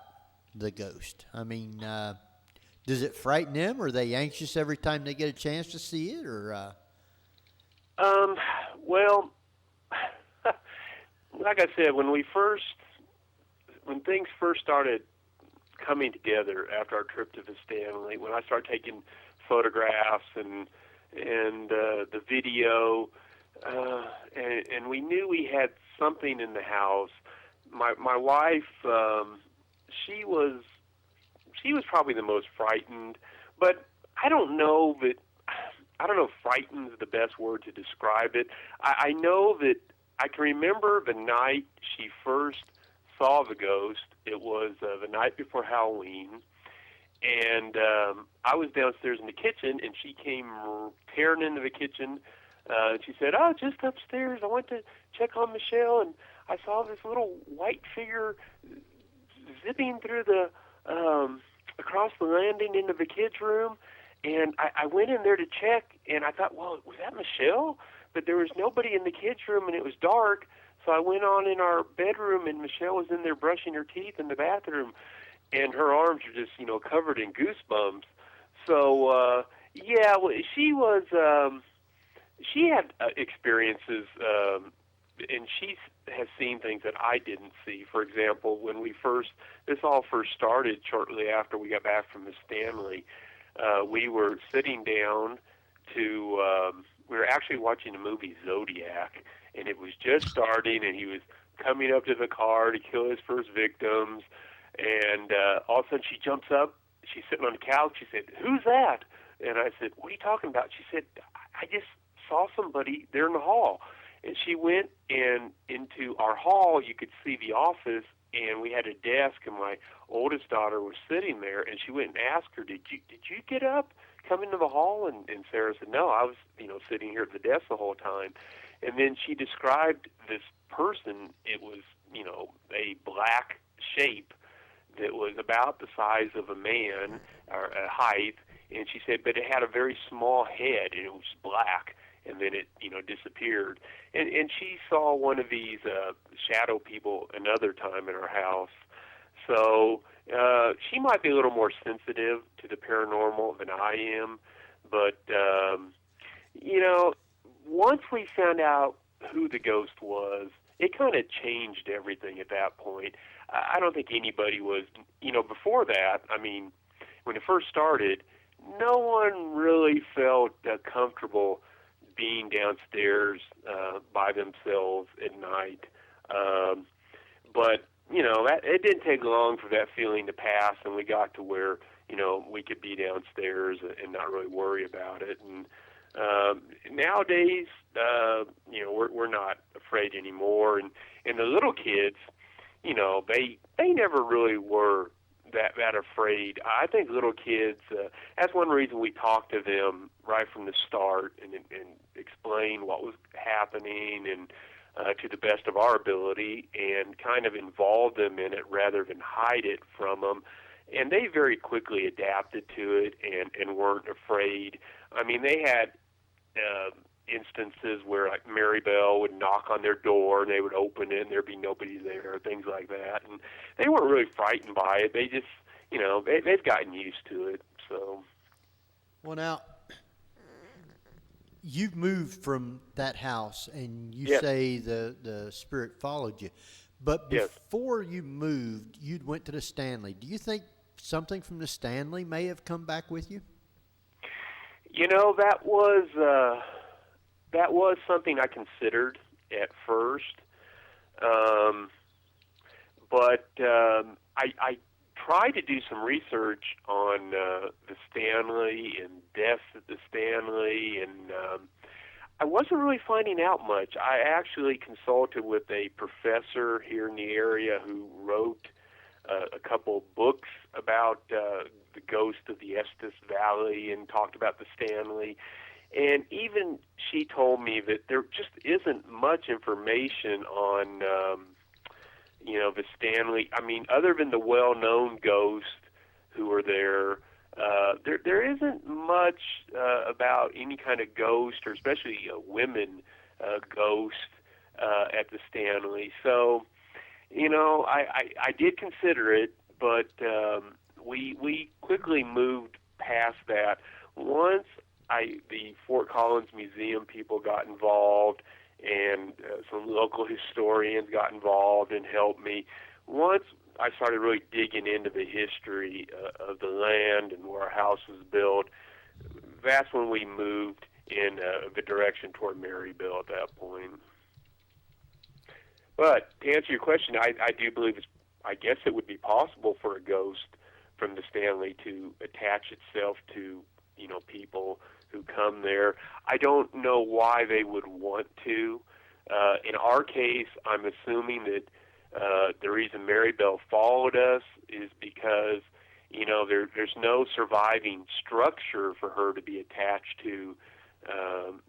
the ghost? I mean, does it frighten them? Or are they anxious every time they get a chance to see it? Or well, like I said, when things first started coming together after our trip to the Stanley, when I started taking photographs and the video, and we knew we had something in the house. My wife, she was probably the most frightened, but I don't know if frightened is the best word to describe it. I know that I can remember the night she first saw the ghost. It was the night before Halloween, and I was downstairs in the kitchen, and she came tearing into the kitchen. She said, "Oh, just upstairs. I went to check on Michelle, and I saw this little white figure zipping through the across the landing into the kids' room." And I went in there to check, and I thought, well, was that Michelle? But there was nobody in the kids' room, and it was dark. So I went on in our bedroom, and Michelle was in there brushing her teeth in the bathroom, and her arms were just, covered in goosebumps. So, yeah, well, she was, she had experiences, and she has seen things that I didn't see. For example, when this all first started shortly after we got back from the Stanley, we were sitting down to, we were actually watching the movie Zodiac, and it was just starting, and he was coming up to the car to kill his first victims, and all of a sudden she jumps up, she's sitting on the couch, she said, "Who's that?" And I said, "What are you talking about?" She said, "I just saw somebody there in the hall." And she went into our hall, you could see the office, and we had a desk, and my oldest daughter was sitting there, and she went and asked her, did you get up, come into the hall? And Sarah said, "No, I was, sitting here at the desk the whole time." And then she described this person. It was, a black shape that was about the size of a man, or a height, and she said, but it had a very small head, and it was black, and then it, disappeared. And she saw one of these shadow people another time in our house. So she might be a little more sensitive to the paranormal than I am, but, once we found out who the ghost was, it kind of changed everything at that point. I don't think anybody was, before that, I mean, when it first started, no one really felt comfortable being downstairs by themselves at night. But, it didn't take long for that feeling to pass, and we got to where, we could be downstairs and not really worry about it. And nowadays, we're not afraid anymore. And the little kids, they never really were that afraid. I think little kids, that's one reason we talked to them right from the start and explain what was happening and to the best of our ability, and kind of involve them in it rather than hide it from them. And they very quickly adapted to it and weren't afraid. I mean, they had instances where, like, Mary Bell would knock on their door, and they would open it, and there'd be nobody there, things like that. And they weren't really frightened by it. They just, they've gotten used to it. So, well, now, you've moved from that house, and you Yes. say the spirit followed you. But Yes. before you moved, you went to the Stanley. Do you think something from the Stanley may have come back with you? That was something I considered at first. I tried to do some research on the Stanley and deaths at the Stanley, and I wasn't really finding out much. I actually consulted with a professor here in the area who wrote a couple books about the ghost of the Estes Valley and talked about the Stanley. And even she told me that there just isn't much information on, the Stanley. I mean, other than the well-known ghosts who are there, there isn't much about any kind of ghost, or especially women ghost at the Stanley. So, I did consider it, but we quickly moved past that. Once the Fort Collins Museum people got involved, and some local historians got involved and helped me. Once I started really digging into the history of the land and where our house was built, that's when we moved in the direction toward Maryville at that point. But to answer your question, I do believe I guess it would be possible for a ghost from the Stanley to attach itself to, people who come there. I don't know why they would want to. In our case, I'm assuming that the reason Marybelle followed us is because, there's no surviving structure for her to be attached to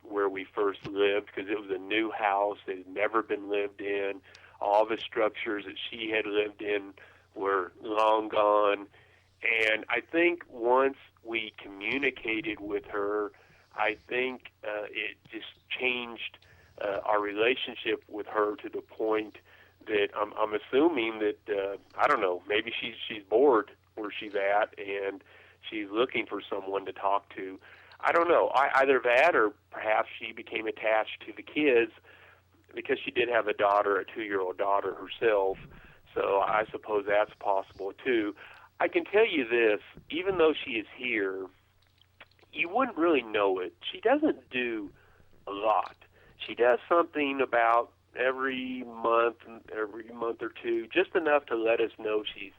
where we first lived, because it was a new house. It had never been lived in. All the structures that she had lived in were long gone. And I think once we communicated with her, I think it just changed our relationship with her to the point that I'm assuming that, I don't know, maybe she's bored where she's at and she's looking for someone to talk to. I don't know. Either that, or perhaps she became attached to the kids because she did have a 2-year-old daughter herself. So I suppose that's possible too. I can tell you this, even though she is here, you wouldn't really know it. She doesn't do a lot. She does something about every month or two, just enough to let us know she's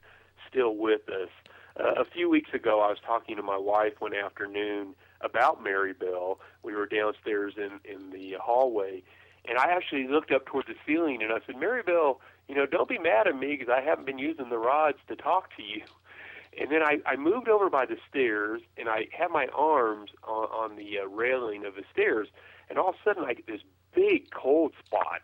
still with us. A few weeks ago, I was talking to my wife one afternoon about Marybelle. We were downstairs in the hallway, and I actually looked up toward the ceiling, and I said, Marybelle, don't be mad at me because I haven't been using the rods to talk to you. And then I moved over by the stairs, and I had my arms on the railing of the stairs, and all of a sudden, this big cold spot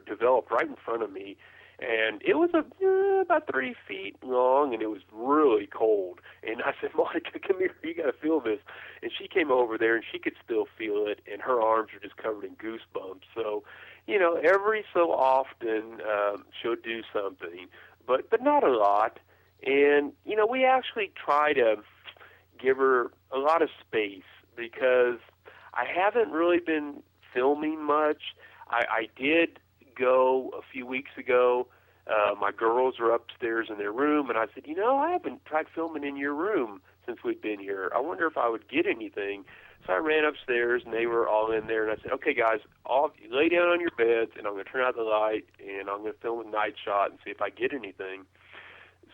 developed right in front of me, and it was about 3 feet long, and it was really cold. And I said, Monica, come here, you got to feel this. And she came over there, and she could still feel it, and her arms were just covered in goosebumps. So, every so often she'll do something, but not a lot. And, we actually try to give her a lot of space because I haven't really been filming much. I did go a few weeks ago. My girls are upstairs in their room, and I said, I haven't tried filming in your room since we've been here. I wonder if I would get anything. So I ran upstairs, and they were all in there, and I said, okay, guys, lay down on your beds, and I'm going to turn out the light, and I'm going to film a night shot and see if I get anything.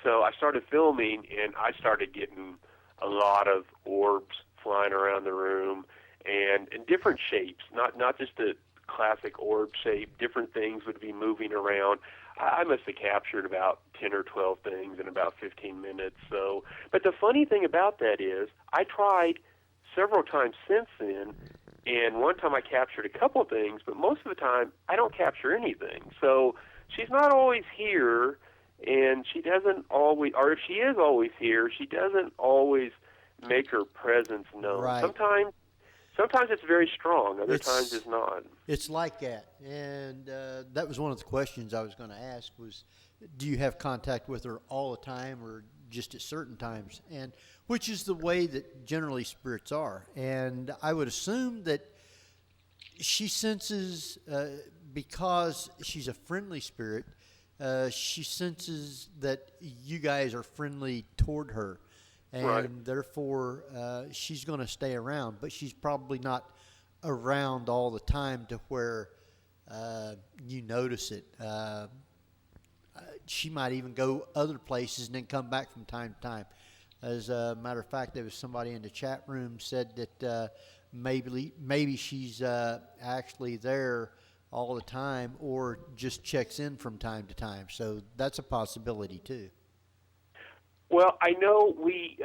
So I started filming, and I started getting a lot of orbs flying around the room, and in different shapes, not just the classic orb shape. Different things would be moving around. I must have captured about 10 or 12 things in about 15 minutes. So, but the funny thing about that is I tried several times since then, and one time I captured a couple of things, but most of the time I don't capture anything. So she's not always here, and she doesn't always, or if she is always here, she doesn't always make her presence known. Right. Sometimes it's very strong. Other times it's not. It's like that. And that was one of the questions I was going to ask was, do you have contact with her all the time or just at certain times? And which is the way that generally spirits are. And I would assume that she senses, because she's a friendly spirit, she senses that you guys are friendly toward her. And right. Therefore, she's going to stay around, but she's probably not around all the time to where you notice it. She might even go other places and then come back from time to time. As a matter of fact, there was somebody in the chat room said that maybe she's actually there all the time or just checks in from time to time. So that's a possibility too. Well, I know we,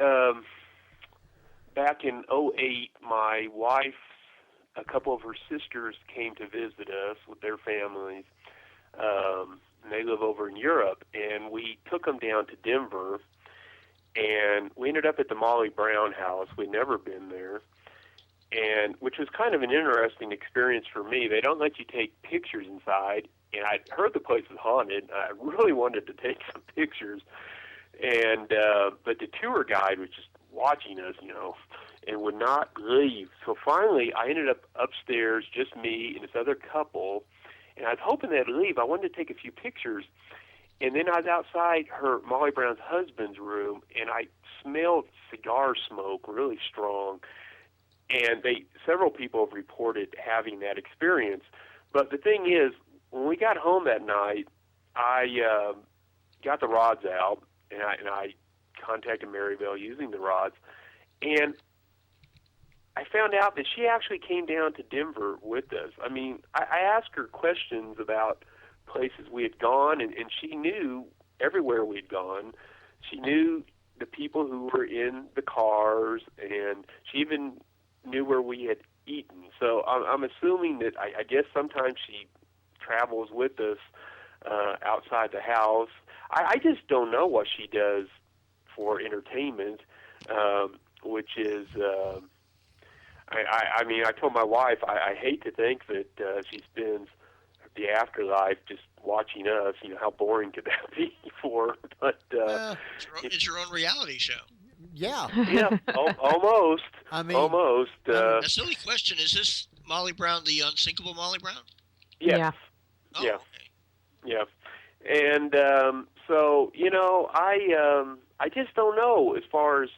back in '08, my wife, a couple of her sisters came to visit us with their families. And they live over in Europe, and we took them down to Denver, and we ended up at the Molly Brown house. We'd never been there, and which was kind of an interesting experience for me. They don't let you take pictures inside, and I heard the place was haunted. I really wanted to take some pictures, and but the tour guide was just watching us, and would not leave. So finally, I ended up upstairs, just me and this other couple. And I was hoping they'd leave. I wanted to take a few pictures. And then I was outside Molly Brown's husband's room, and I smelled cigar smoke really strong. And several people have reported having that experience. But the thing is, when we got home that night, I got the rods out, and I contacted Maryville using the rods. And I found out that she actually came down to Denver with us. I mean, I asked her questions about places we had gone, and she knew everywhere we'd gone. She knew the people who were in the cars, and she even knew where we had eaten. So I'm assuming that I guess sometimes she travels with us outside the house. I just don't know what she does for entertainment, which is... I mean, I told my wife I hate to think that she spends the afterlife just watching us. How boring could that be for her? But it's your own reality show. Yeah. Yeah, almost. I mean, almost. A silly question: is this Molly Brown the unsinkable Molly Brown? Yes. Yeah. Oh, Yeah. okay. Yeah. And so I just don't know as far as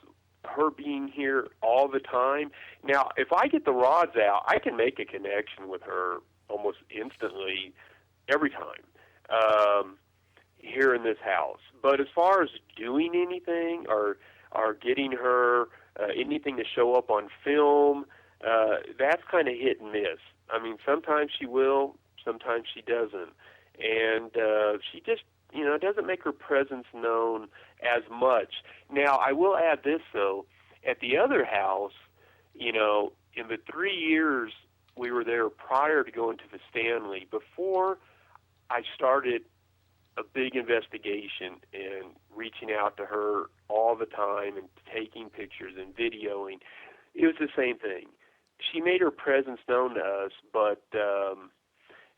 her being here all the time. Now, if I get the rods out, I can make a connection with her almost instantly every time here in this house. But as far as doing anything or getting her anything to show up on film, that's kind of hit and miss. I mean, sometimes she will, sometimes she doesn't. And she just, doesn't make her presence known as much. Now, I will add this, though. At the other house, in the 3 years we were there prior to going to the Stanley, before I started a big investigation and reaching out to her all the time and taking pictures and videoing, it was the same thing. She made her presence known to us, but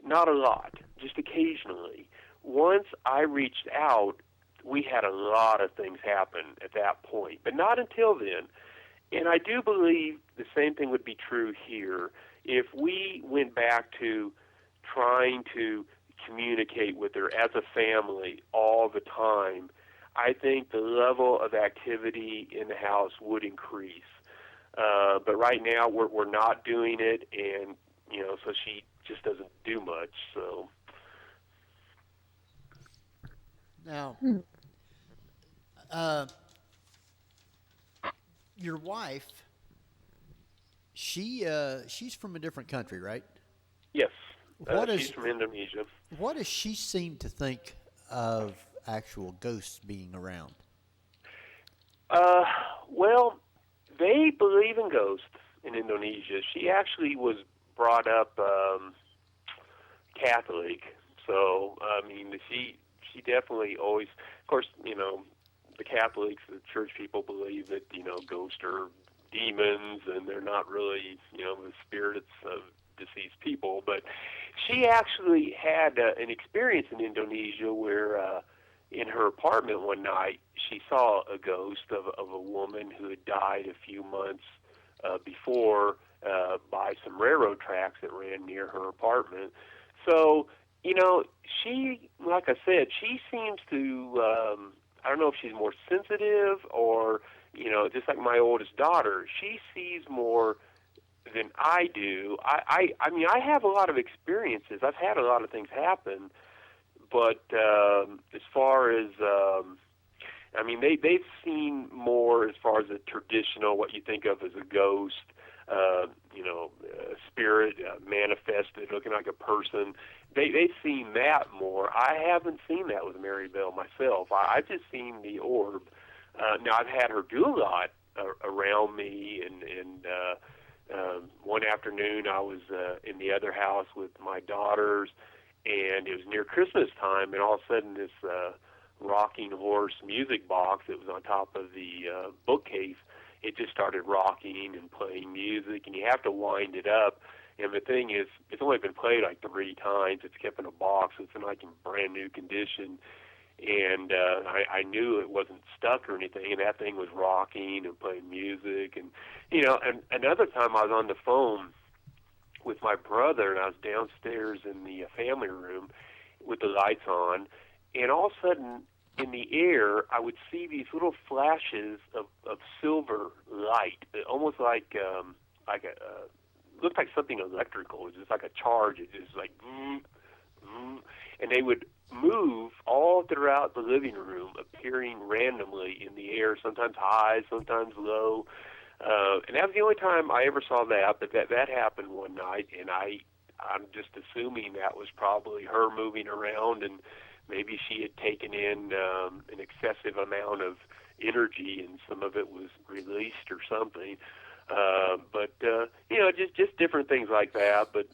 not a lot, just occasionally. Once I reached out, we had a lot of things happen at that point, but not until then. And I do believe the same thing would be true here. If we went back to trying to communicate with her as a family all the time, I think the level of activity in the house would increase. But right now we're not doing it, and so she just doesn't do much. So now, your wife, she's from a different country, right? yes, What she's from Indonesia. What does she seem to think of actual ghosts being around? Well, they believe in ghosts in Indonesia. She actually was brought up Catholic, so I mean, she definitely always, of course, the Catholics, the church people believe that ghosts are demons and they're not really the spirits of deceased people. But she actually had an experience in Indonesia where in her apartment one night she saw a ghost of a woman who had died a few months before by some railroad tracks that ran near her apartment. So she, like I said, she seems to I don't know if she's more sensitive or just like my oldest daughter, she sees more than I do. I mean, I have a lot of experiences. I've had a lot of things happen, but as far as I mean, they've seen more as far as a traditional, what you think of as a ghost, spirit manifested, looking like a person. They've seen that more. I haven't seen that with Mary Bell myself. I've just seen the orb. Now I've had her do a lot around me, and one afternoon I was in the other house with my daughters, and it was near Christmas time, and all of a sudden this rocking horse music box that was on top of the bookcase, it just started rocking and playing music, and you have to wind it up. And the thing is, it's only been played like 3 times. It's kept in a box. It's in like in brand new condition. And I knew it wasn't stuck or anything, and that thing was rocking and playing music. And, and another time I was on the phone with my brother, and I was downstairs in the family room with the lights on, and all of a sudden, in the air, I would see these little flashes of silver light, almost like looked like something electrical. It was just like a charge. It just like, and they would move all throughout the living room, appearing randomly in the air, sometimes high, sometimes low. And that was the only time I ever saw that, but that happened one night, and I'm just assuming that was probably her moving around, and maybe she had taken in an excessive amount of energy, and some of it was released or something. But just different things like that. But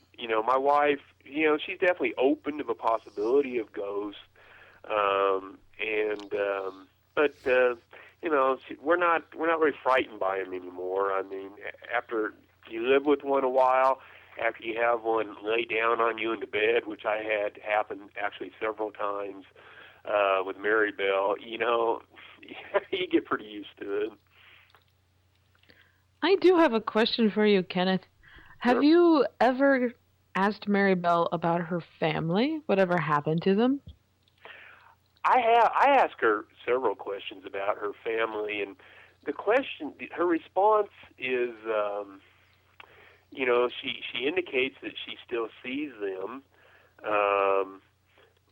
my wife, she's definitely open to the possibility of ghosts. We're not really frightened by them anymore. I mean, after you live with one a while, after you have one lay down on you in the bed, which I had happen actually several times with Mary Bell, you get pretty used to it. I do have a question for you, Kenneth. Have you ever asked Mary Bell about her family? Whatever happened to them? I have. I asked her several questions about her family, and her response is, she indicates that she still sees them,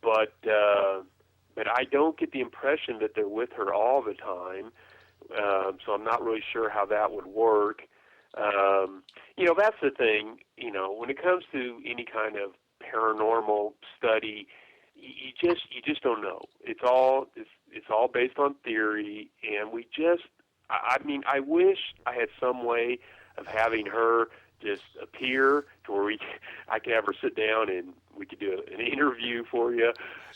but I don't get the impression that they're with her all the time. So I'm not really sure how that would work. That's the thing. When it comes to any kind of paranormal study, you just don't know. It's all based on theory, and I wish I had some way of having her just appear to where I could have her sit down and we could do an interview for you,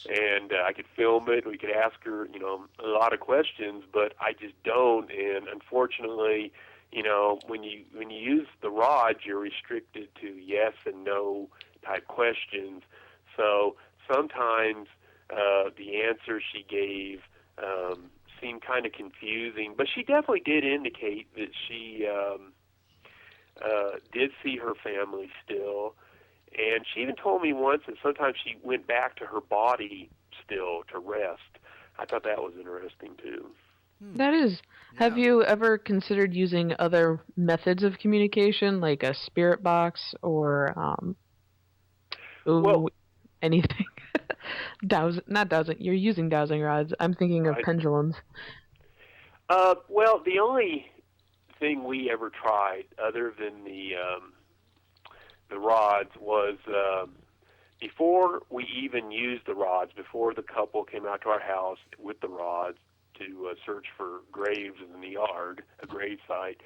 and I could film it. We could ask her, a lot of questions, but I just don't. And unfortunately, when you use the rods, you're restricted to yes and no type questions. So sometimes the answers she gave seemed kind of confusing, but she definitely did indicate that she did see her family still. And she even told me once that sometimes she went back to her body still to rest. I thought that was interesting, too. That is. Yeah. Have you ever considered using other methods of communication, like a spirit box or anything? Not dowsing. You're using dowsing rods. I'm thinking of pendulums. The only thing we ever tried, other than the rods, was before we even used the rods, before the couple came out to our house with the rods to search for graves in the yard, a grave site,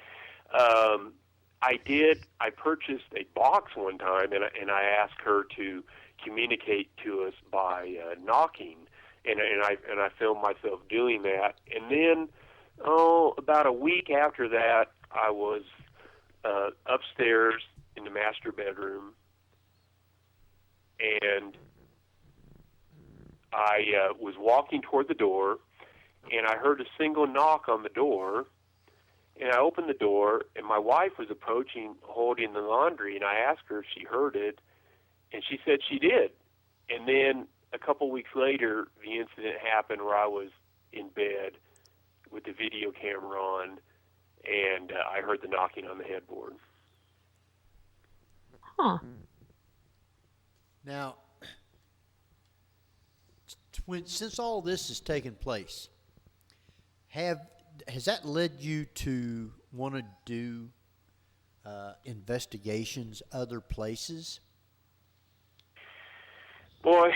I purchased a box one time, and I asked her to communicate to us by knocking, and I filmed myself doing that. And then, about a week after that, I was upstairs in the master bedroom, and I was walking toward the door, and I heard a single knock on the door, and I opened the door, and my wife was approaching holding the laundry, and I asked her if she heard it, and she said she did. And then a couple weeks later, the incident happened where I was in bed with the video camera on, and I heard the knocking on the headboard. Huh. Now, since all this has taken place, has that led you to want to do investigations other places? Boy,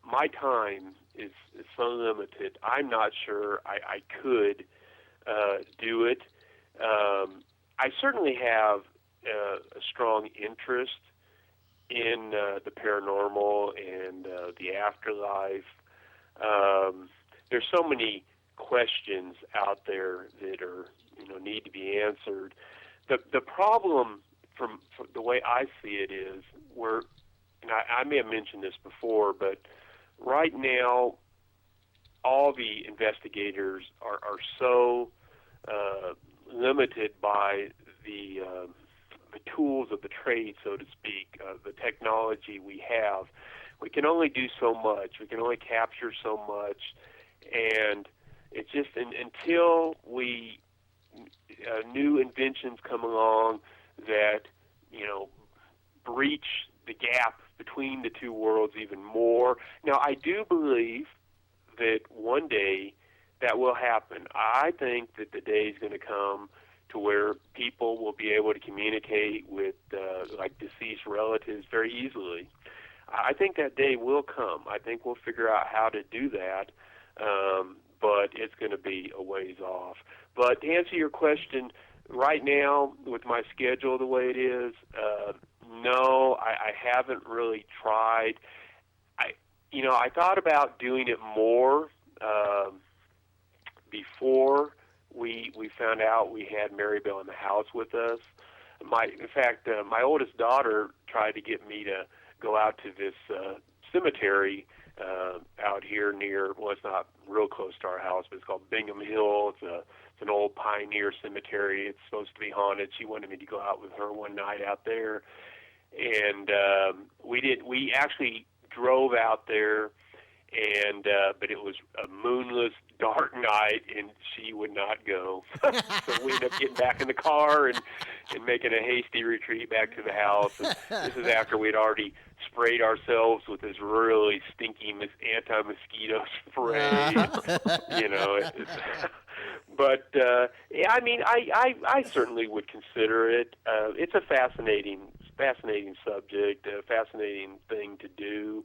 my time is so limited. I'm not sure I could do it. I certainly have a strong interest in the paranormal and the afterlife. There's so many questions out there that are need to be answered. The problem from the way I see it is and I may have mentioned this before, but right now all the investigators are so limited by the tools of the trade, so to speak, the technology we have. We can only do so much. We can only capture so much, and it's just until new inventions come along that breach the gap between the two worlds even more. Now, I do believe that one day that will happen. I think that the day is going to come to where people will be able to communicate with like deceased relatives very easily. I think that day will come. I think we'll figure out how to do that, but it's going to be a ways off. But to answer your question, right now, with my schedule the way it is, no, I haven't really tried. I thought about doing it more before we found out we had Maribel in the house with us. In fact, my oldest daughter tried to get me to go out to this cemetery out here near, well, it's not real close to our house, but it's called Bingham Hill. It's an old pioneer cemetery. It's supposed to be haunted. She wanted me to go out with her one night out there, and we did. We actually drove out there, and but it was a moonless, dark night, and she would not go. So we ended up getting back in the car and making a hasty retreat back to the house. And this is after we'd already sprayed ourselves with this really stinky anti-mosquito spray. But yeah, I mean, I certainly would consider it. It's a fascinating subject, a fascinating thing to do.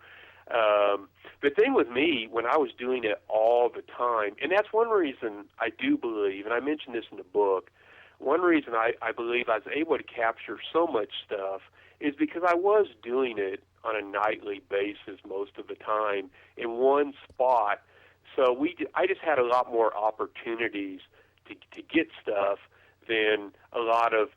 The thing with me, when I was doing it all the time, and that's one reason I do believe, and I mentioned this in the book, one reason I believe I was able to capture so much stuff is because I was doing it on a nightly basis most of the time in one spot. So I just had a lot more opportunities to get stuff than a lot of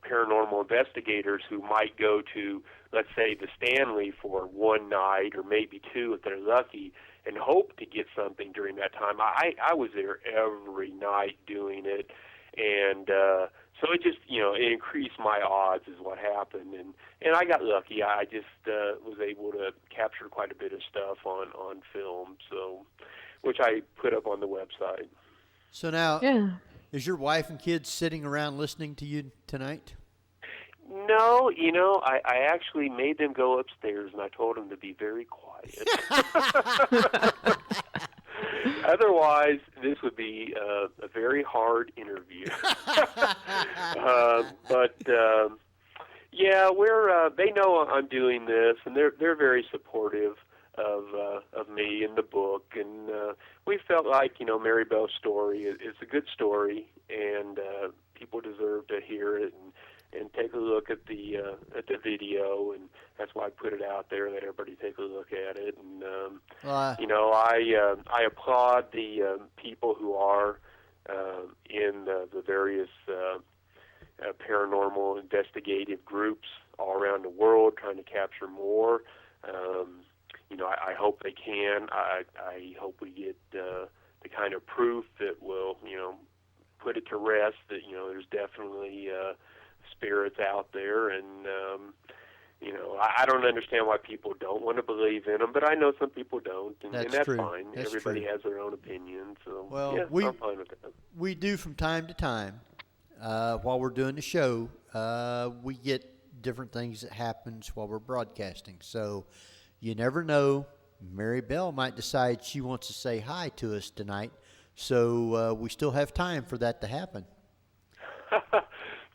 paranormal investigators who might go to, let's say, the Stanley for one night or maybe two if they're lucky and hope to get something during that time. I was there every night doing it, and so it just, it increased my odds is what happened, and I got lucky. I just was able to capture quite a bit of stuff on film, so which I put up on the website. So now, Yeah. is your wife and kids sitting around listening to you tonight? No, I actually made them go upstairs, and I told them to be very quiet. Otherwise, this would be a very hard interview. Yeah, they know I'm doing this, and they're very supportive of me in the book, and we felt like Maribel's story is a good story, and people deserve to hear it and take a look at the video, and that's why I put it out there, let everybody take a look at it. And I applaud the people who are in the various paranormal investigative groups all around the world trying to capture more. I hope they can. I hope we get the kind of proof that will, put it to rest that, there's definitely spirits out there. And, I don't understand why people don't want to believe in them, but I know some people don't, and that's true. fine. That's Everybody true. has their own opinion, so Well, yeah, I'm fine with that. We do from time to time while we're doing the show, we get different things that happens while we're broadcasting. So you never know. Mary Bell might decide she wants to say hi to us tonight. So we still have time for that to happen.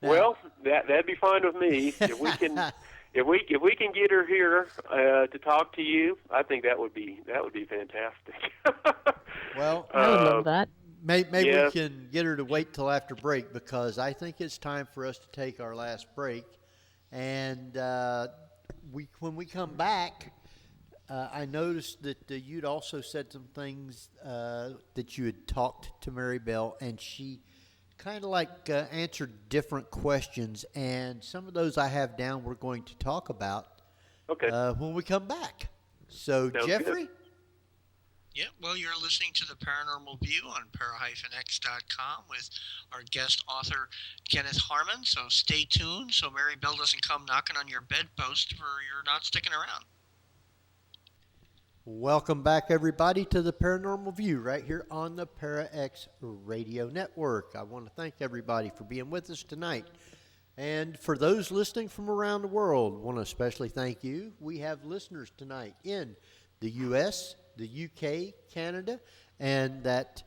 Well, that'd be fine with me. If we can, if we can get her here to talk to you, I think that would be fantastic. Well, I would love that. Maybe we can get her to wait till after break, because I think it's time for us to take our last break. And when we come back, I noticed that you'd also said some things that you had talked to Mary Bell, and she kind of like answered different questions. And some of those I have down we're going to talk about when we come back. So, Sounds Jeffrey? good. Yeah, well, you're listening to the Paranormal View on para-x.com with our guest author, Kenneth Harman. So stay tuned so Mary Bell doesn't come knocking on your bedpost for you're not sticking around. Welcome back, everybody, to the Paranormal View right here on the Para-X Radio Network. I want to thank everybody for being with us tonight. And for those listening from around the world, I want to especially thank you. We have listeners tonight in the U.S., the UK, Canada, and that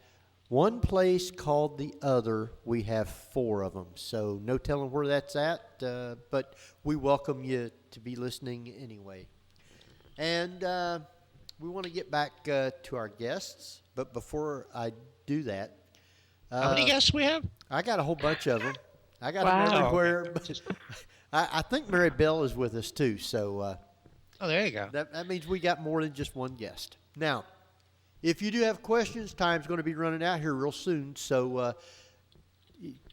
one place called the Other. We have 4 of them, so no telling where that's at, but we welcome you to be listening anyway. And we want to get back to our guests, but before I do that... How many guests we have? I got a whole bunch of them. I got Wow. them everywhere. But I think Mary Bell is with us, too, so... Oh, there you go. That means we got more than just one guest. Now, if you do have questions, time's going to be running out here real soon. So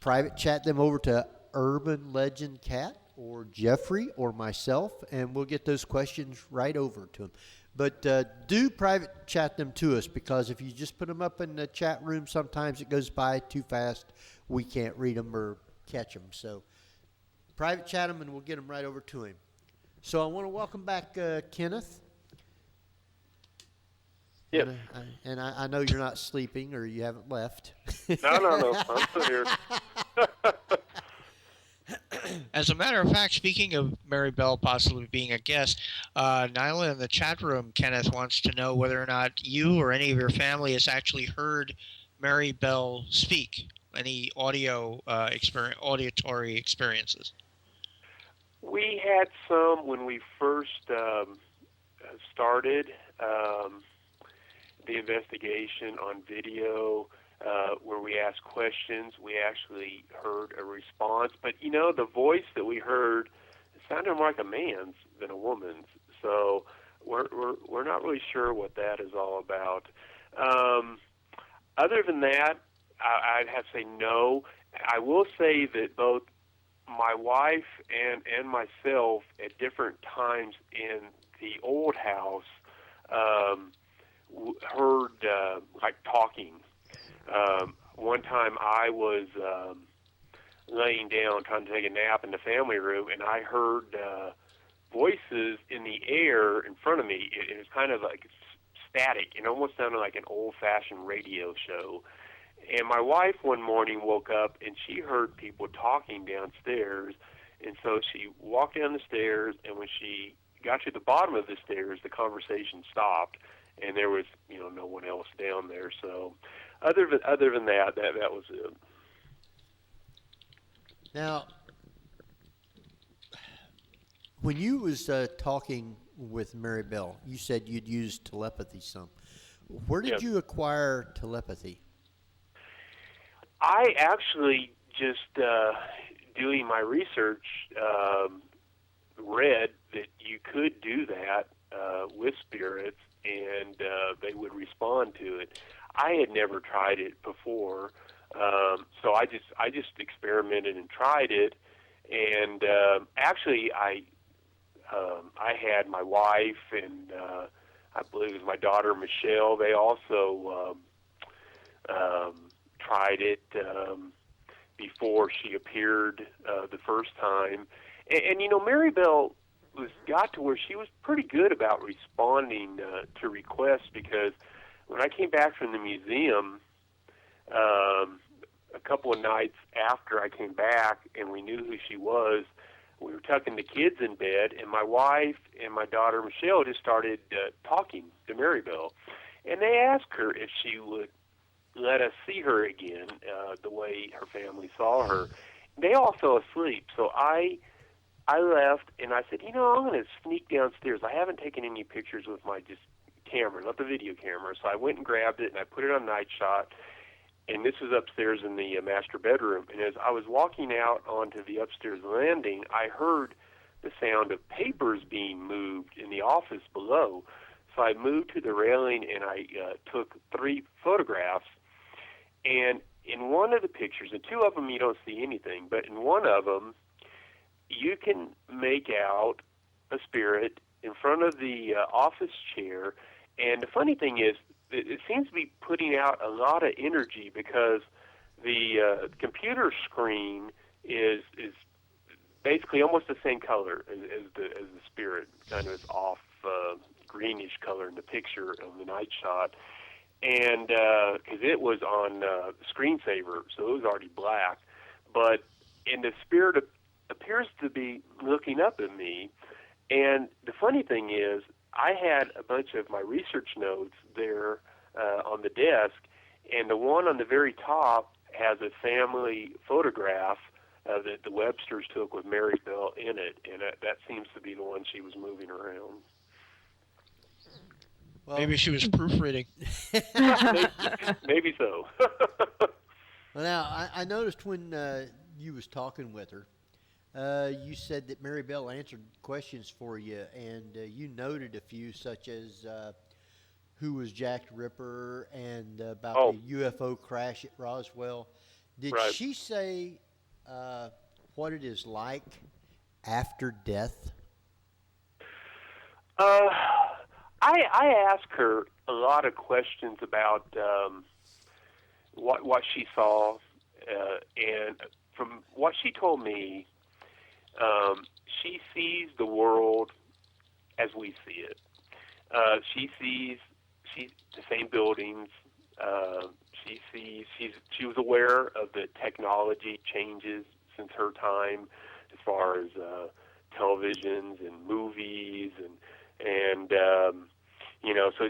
private chat them over to Urban Legend Cat or Jeffrey or myself, and we'll get those questions right over to them. But do private chat them to us, because if you just put them up in the chat room, sometimes it goes by too fast. We can't read them or catch them. So private chat them, and we'll get them right over to him. So I want to welcome back Kenneth. Yes. And I know you're not sleeping or you haven't left. No. I'm still here. As a matter of fact, speaking of Mary Bell possibly being a guest, Nyla in the chat room, Kenneth, wants to know whether or not you or any of your family has actually heard Mary Bell speak. Any auditory experiences? We had some when we first started the investigation on video, where we asked questions. We actually heard a response, but the voice that we heard sounded more like a man's than a woman's. So we're not really sure what that is all about. Other than that, I'd have to say no. I will say that both my wife and myself at different times in the old house heard like talking. One time I was laying down trying to take a nap in the family room, and I heard voices in the air in front of me. It was kind of like static. It almost sounded like an old-fashioned radio show. And my wife one morning woke up, and she heard people talking downstairs. And so she walked down the stairs, and when she got to the bottom of the stairs, the conversation stopped, and there was, no one else down there. So other than that was it. Now, when you was talking with Mary Bell, you said you'd used telepathy some. Where did you acquire telepathy? I actually just doing my research read that you could do that with spirits, and they would respond to it. I had never tried it before, so I just experimented and tried it. And actually, I had my wife and I believe it was my daughter Michelle. They also tried it before she appeared the first time. And Mary Bell got to where she was pretty good about responding to requests, because when I came back from the museum, a couple of nights after I came back and we knew who she was, we were tucking the kids in bed, and my wife and my daughter Michelle just started talking to Maribel. And they asked her if she would let us see her again, the way her family saw her. They all fell asleep, so I left, and I said, I'm going to sneak downstairs. I haven't taken any pictures with my just camera, not the video camera. So I went and grabbed it, and I put it on night shot, and this was upstairs in the master bedroom. And as I was walking out onto the upstairs landing, I heard the sound of papers being moved in the office below. So I moved to the railing, and I took 3 photographs. And in one of the pictures, and 2 of them you don't see anything, but in one of them, you can make out a spirit in front of the office chair. And the funny thing is, it seems to be putting out a lot of energy because the computer screen is basically almost the same color as the spirit, kind of off greenish color in the picture of the night shot. And because it was on screensaver, so it was already black. But the spirit appears to be looking up at me. And the funny thing is, I had a bunch of my research notes there on the desk, and the one on the very top has a family photograph that the Websters took with Maribel in it, and that seems to be the one she was moving around. Well, maybe she was proofreading. maybe so. Well, now, I noticed when you was talking with her, you said that Maribel answered questions for you, and you noted a few, such as who was Jack the Ripper and about the UFO crash at Roswell. Did she say what it is like after death? I asked her a lot of questions about what she saw, and from what she told me, she sees the world as we see it. She sees the same buildings. She was aware of the technology changes since her time, as far as televisions and movies and so.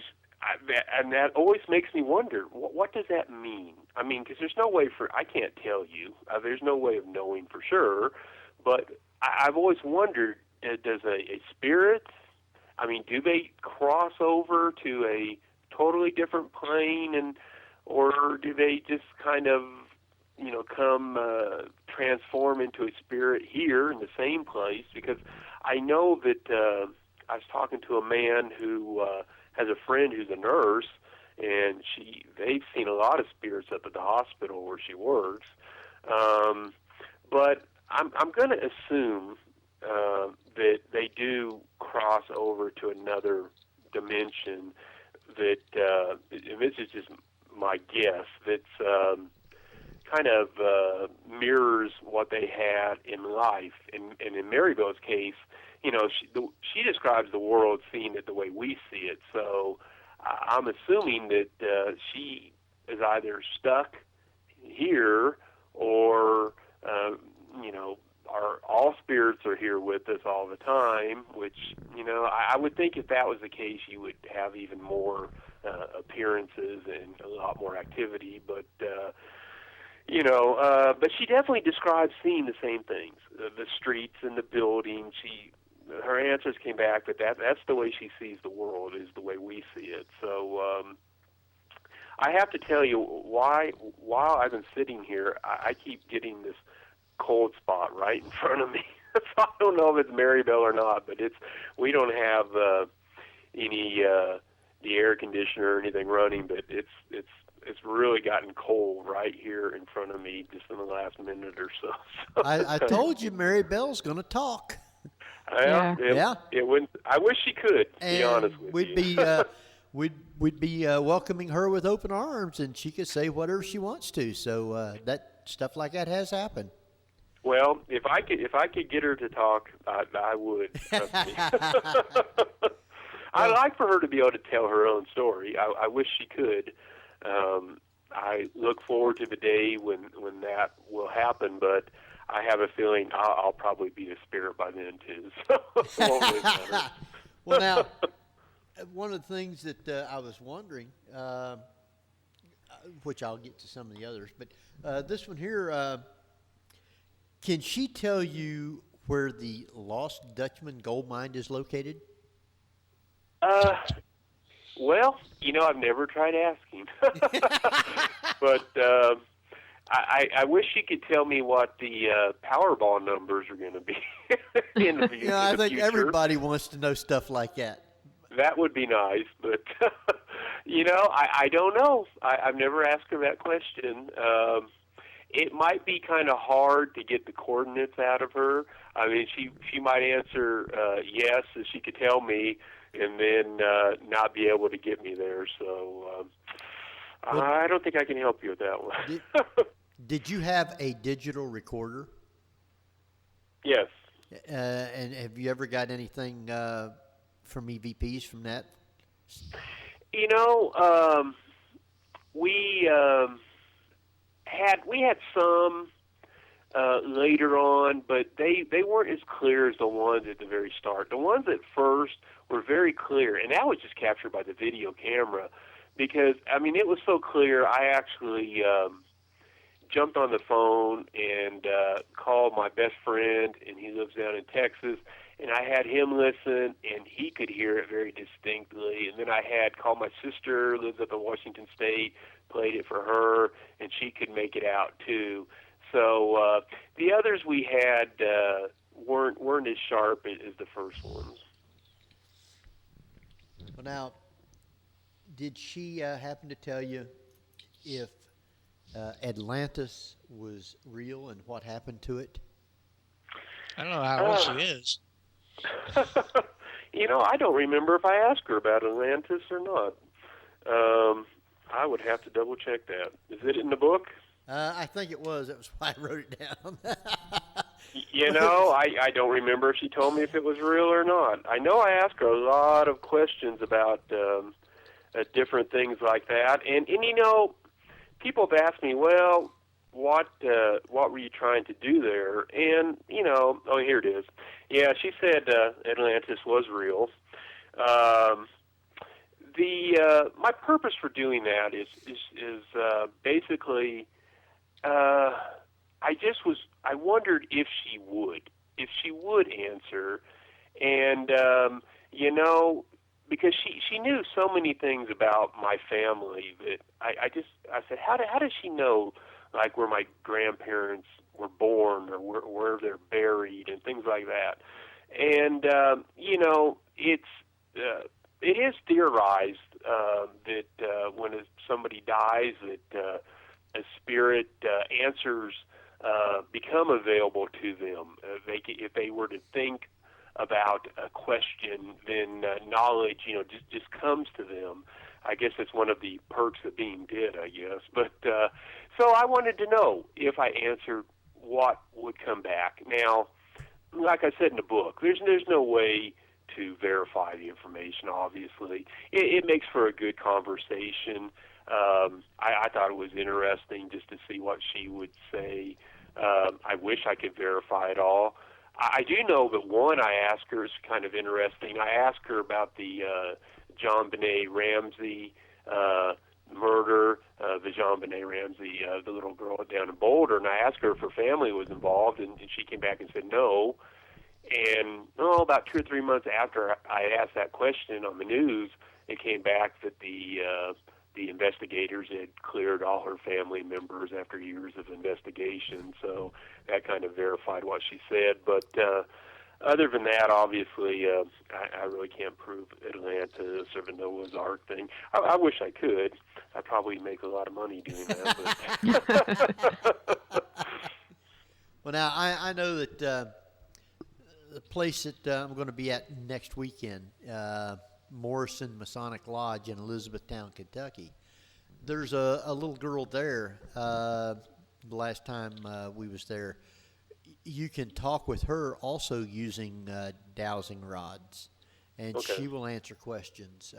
And that always makes me wonder, what does that mean? I mean, because there's no way I can't tell you. There's no way of knowing for sure. But I've always wondered, does a spirit, do they cross over to a totally different plane, or do they just kind of, come transform into a spirit here in the same place? Because I know that I was talking to a man who has a friend who's a nurse, and they've seen a lot of spirits up at the hospital where she works. But I'm going to assume that they do cross over to another dimension that, and this is just my guess, that's kind of mirrors what they had in life. And in Maribel's case, she describes the world seeing it the way we see it. So I'm assuming that she is either stuck here or, all spirits are here with us all the time, which, I would think if that was the case, you would have even more appearances and a lot more activity. But, but she definitely describes seeing the same things, the streets and the buildings. Her answers came back, but that's the way she sees the world, is the way we see it. So I have to tell you, while I've been sitting here, I keep getting this cold spot right in front of me. So I don't know if it's Maribel or not, but we don't have any the air conditioner or anything running, but it's really gotten cold right here in front of me just in the last minute or so. I told you Maribel's going to talk. It wouldn't. I wish she could. To be honest with you, we'd be welcoming her with open arms, and she could say whatever she wants to. So that stuff like that has happened. Well, if I could get her to talk, I would. Trust me. I'd like for her to be able to tell her own story. I wish she could. I look forward to the day when that will happen, but I have a feeling I'll probably be a spirit by then too. So it won't really matter. Well, now, one of the things that I was wondering, which I'll get to some of the others, but this one here, can she tell you where the Lost Dutchman gold mine is located? Well, I've never tried asking, but I wish she could tell me what the Powerball numbers are going to be in the future. I think everybody wants to know stuff like that. That would be nice, but I don't know. I've never asked her that question. It might be kind of hard to get the coordinates out of her. I mean, she might answer yes, if she could tell me, and then not be able to get me there. So I don't think I can help you with that one. Did you have a digital recorder? Yes. And have you ever got anything from EVPs from that? We had some later on, but they weren't as clear as the ones at the very start. The ones at first were very clear, and that was just captured by the video camera because, it was so clear. I actually jumped on the phone and called my best friend, and he lives down in Texas, and I had him listen, and he could hear it very distinctly. And then I had called my sister, lives up in Washington State, played it for her, and she could make it out too. So the others we had weren't as sharp as the first ones. Well, now, did she happen to tell you if Atlantis was real and what happened to it? I don't know how old she is. I don't remember if I asked her about Atlantis or not. I would have to double check that. Is it in the book? I think it was. That was why I wrote it down. I don't remember if she told me if it was real or not. I know I asked her a lot of questions about different things like that. And people have asked me, well, what were you trying to do there? And, here it is. Yeah, she said Atlantis was real. My purpose for doing that is basically, I wondered if she would answer, and because she knew so many things about my family that I said, how does she know, like, where my grandparents were born or where they're buried and things like that? And it is theorized that when somebody dies, that a spirit answers become available to them. If they were to think about a question, then knowledge, just comes to them. I guess it's one of the perks of being dead, I guess. But so I wanted to know if I answered what would come back. Now, like I said in the book, there's no way to verify the information, obviously. It makes for a good conversation. I thought it was interesting just to see what she would say. I wish I could verify it all. I do know that one I asked her is kind of interesting. I asked her about the John Benet Ramsey murder, the John Benet Ramsey, the little girl down in Boulder, and I asked her if her family was involved, and she came back and said no. And about 2 or 3 months after I asked that question on the news, it came back that the investigators had cleared all her family members after years of investigation. So that kind of verified what she said. But other than that, obviously, I really can't prove Atlantis or the Noah's Ark thing. I wish I could. I'd probably make a lot of money doing that. But Well, now, I know that the place that I'm going to be at next weekend, Morrison Masonic Lodge in Elizabethtown, Kentucky. There's a little girl there. The last time we was there, you can talk with her also using dowsing rods, and okay. she will answer questions.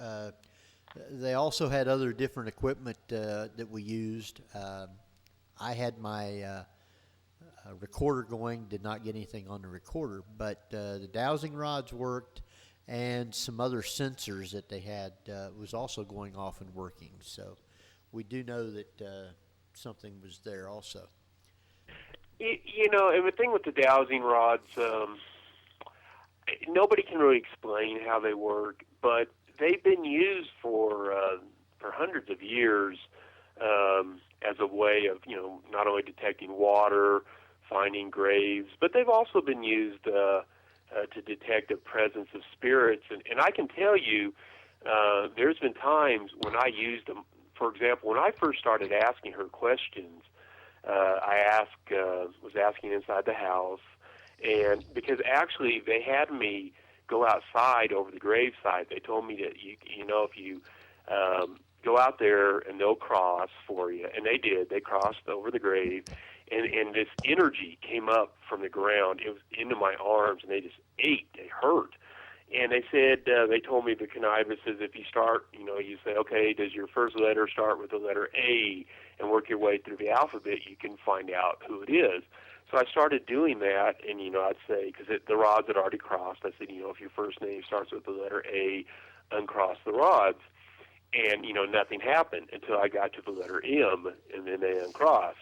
they also had other different equipment that we used. I had my recorder going, did not get anything on the recorder, but the dowsing rods worked, and some other sensors that they had was also going off and working. So we do know that something was there also. You know, and the thing with the dowsing rods, nobody can really explain how they work, but they've been used for hundreds of years as a way of, you know, not only detecting water, finding graves, but they've also been used to detect the presence of spirits. And I can tell you, there's been times when I used them. For example, when I first started asking her questions, I was asking inside the house, and because actually they had me go outside over the gravesite. They told me that you know, if you go out there and they'll cross for you, and they did. They crossed over the grave, and this energy came up from the ground. It was into my arms, and they just ached. They hurt. And they said, they told me the connivance is if you start, you know, you say, okay, does your first letter start with the letter A and work your way through the alphabet, you can find out who it is. So I started doing that, and, you know, I'd say, because the rods had already crossed, I said, you know, if your first name starts with the letter A, uncross the rods. And, you know, nothing happened until I got to the letter M, and then they uncrossed.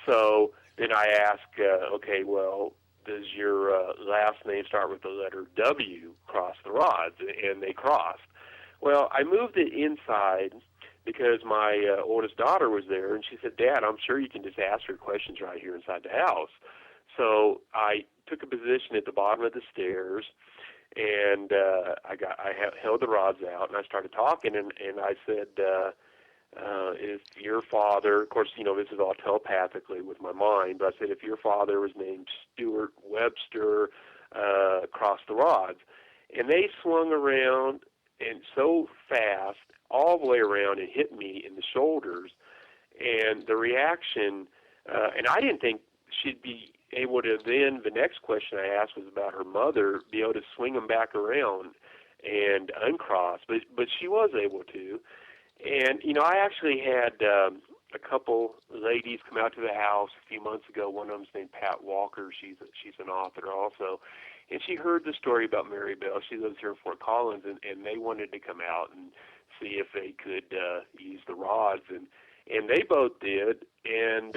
So then I asked, okay, well, does your last name start with the letter W, cross the rods? And they crossed. Well, I moved it inside because my oldest daughter was there, and she said, Dad, I'm sure you can just ask her questions right here inside the house. So I took a position at the bottom of the stairs, and I held the rods out, and I started talking, and I said, if your father, of course, you know, this is all telepathically with my mind, but I said, if your father was named Stuart Webster, cross the rods. And they swung around and so fast all the way around and hit me in the shoulders. And the reaction, and I didn't think she'd be able to then, the next question I asked was about her mother, be able to swing them back around and uncross, but she was able to. And, you know, I actually had a couple ladies come out to the house a few months ago. One of them's named Pat Walker. She's an author also. And she heard the story about Mary Bell. She lives here in Fort Collins, and they wanted to come out and see if they could use the rods. And they both did, and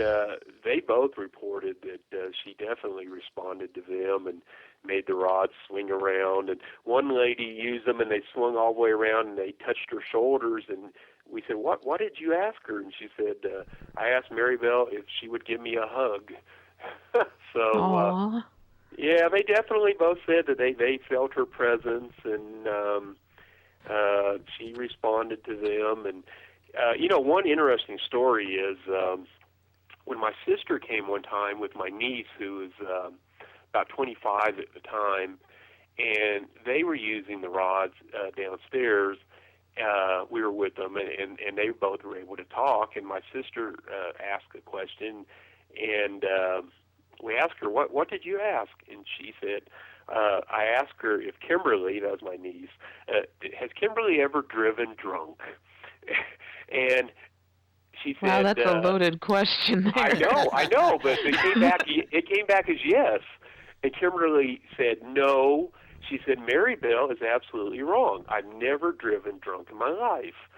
they both reported that she definitely responded to them and made the rods swing around. And one lady used them, and they swung all the way around, and they touched her shoulders. And we said, what did you ask her? And she said, I asked Mary Bell if she would give me a hug. So, yeah, they definitely both said that they felt her presence, and she responded to them. And, you know, one interesting story is when my sister came one time with my niece, who was about 25 at the time, and they were using the rods downstairs. We were with them, and they both were able to talk. And my sister asked a question, and we asked her, what did you ask? And she said, I asked her if Kimberly, that was my niece, has Kimberly ever driven drunk? And she said, wow, that's a loaded question there. I know, but it came back as yes. And Kimberly said no. She said, Mary Bell is absolutely wrong. I've never driven drunk in my life.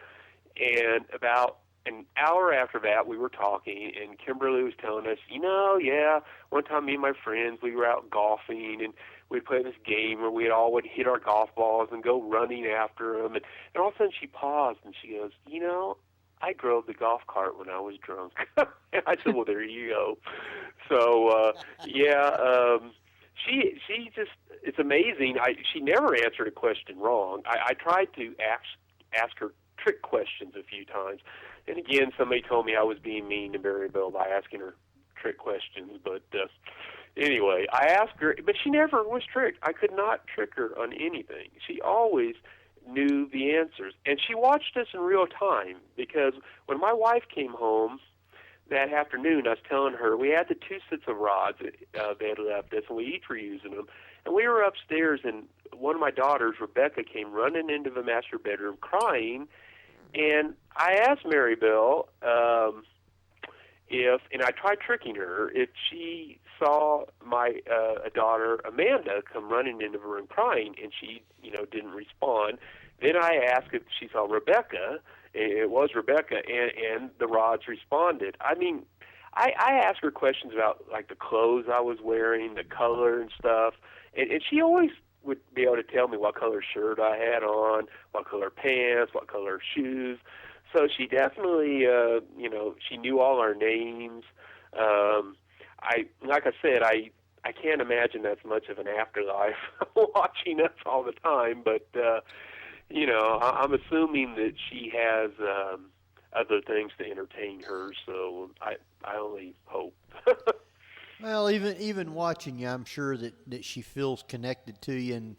And about an hour after that, we were talking, and Kimberly was telling us, you know, yeah, one time me and my friends, we were out golfing, and we'd play this game where we all would hit our golf balls and go running after them. And all of a sudden she paused, and she goes, you know, I drove the golf cart when I was drunk. And I said, well, there you go. So, she just, it's amazing. She never answered a question wrong. I tried to ask her trick questions a few times. And again, somebody told me I was being mean to Mary Bell by asking her trick questions. But anyway, I asked her, but she never was tricked. I could not trick her on anything. She always knew the answers. And she watched us in real time, because when my wife came home that afternoon, I was telling her, we had the two sets of rods they had left us, and we each were using them. And we were upstairs, and one of my daughters, Rebecca, came running into the master bedroom crying, And I asked Mary Bell and I tried tricking her, if she saw my daughter Amanda come running into the room crying, and she, didn't respond. Then I asked if she saw Rebecca, and it was Rebecca, and the rods responded. I mean, I asked her questions about, like, the clothes I was wearing, the color and stuff, and she always would be able to tell me what color shirt I had on, what color pants, what color shoes. So she definitely, she knew all our names. Like I said, I can't imagine that's much of an afterlife watching us all the time, but, I'm assuming that she has other things to entertain her, so I only hope. Well, even watching you, I'm sure that she feels connected to you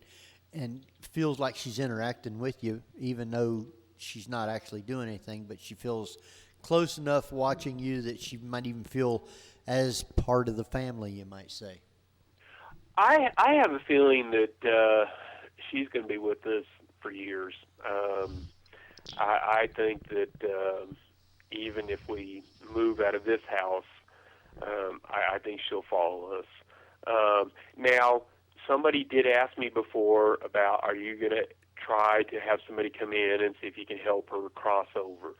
and feels like she's interacting with you, even though she's not actually doing anything, but she feels close enough watching you that she might even feel as part of the family, you might say. I have a feeling that she's going to be with us for years. I think that even if we move out of this house, I think she'll follow us. Now, somebody did ask me before about, are you going to try to have somebody come in and see if you can help her cross over?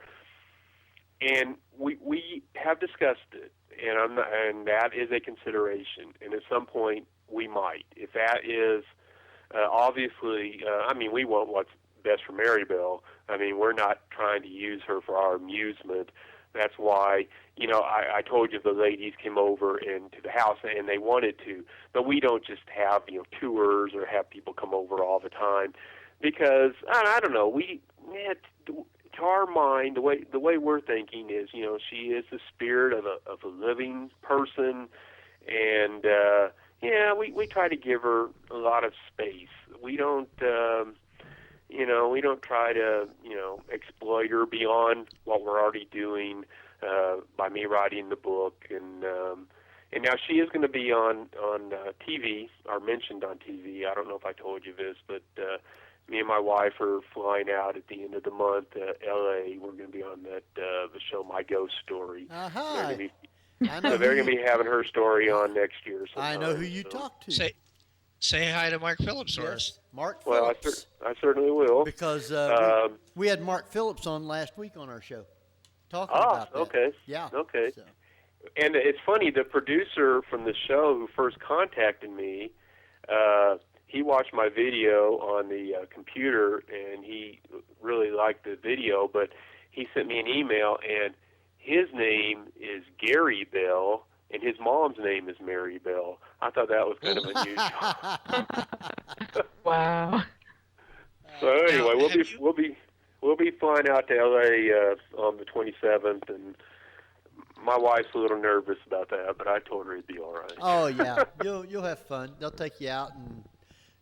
And we have discussed it, and that is a consideration. And at some point, we might. If that is obviously, we want what's best for Mary Bell. We're not trying to use her for our amusement. That's why, I told you the ladies came over into the house and they wanted to, but we don't just have, tours or have people come over all the time, because I don't know, to our mind, the way we're thinking is, she is the spirit of a living person, and we try to give her a lot of space. We don't we don't try to exploit her beyond what we're already doing by me writing the book, and now she is going to be on TV, or mentioned on TV. I don't know if I told you this, but me and my wife are flying out at the end of the month to L.A. We're going to be on the show My Ghost Story. Uh-huh. They're going to be having her story on next year. I know who you talked to. Say hi to Mark Phillips for us. Mark Phillips. Well, I certainly will. Because we had Mark Phillips on last week on our show talking about that. Okay. Yeah. Okay. So. And it's funny, the producer from the show who first contacted me, he watched my video on the computer, and he really liked the video, but he sent me an email, and his name is Gary Bell, and his mom's name is Mary Bell. I thought that was kind of unusual. Wow. So anyway, we'll be flying out to LA on the 27th, and my wife's a little nervous about that, but I told her it'd be all right. Oh yeah, you'll have fun. They'll take you out and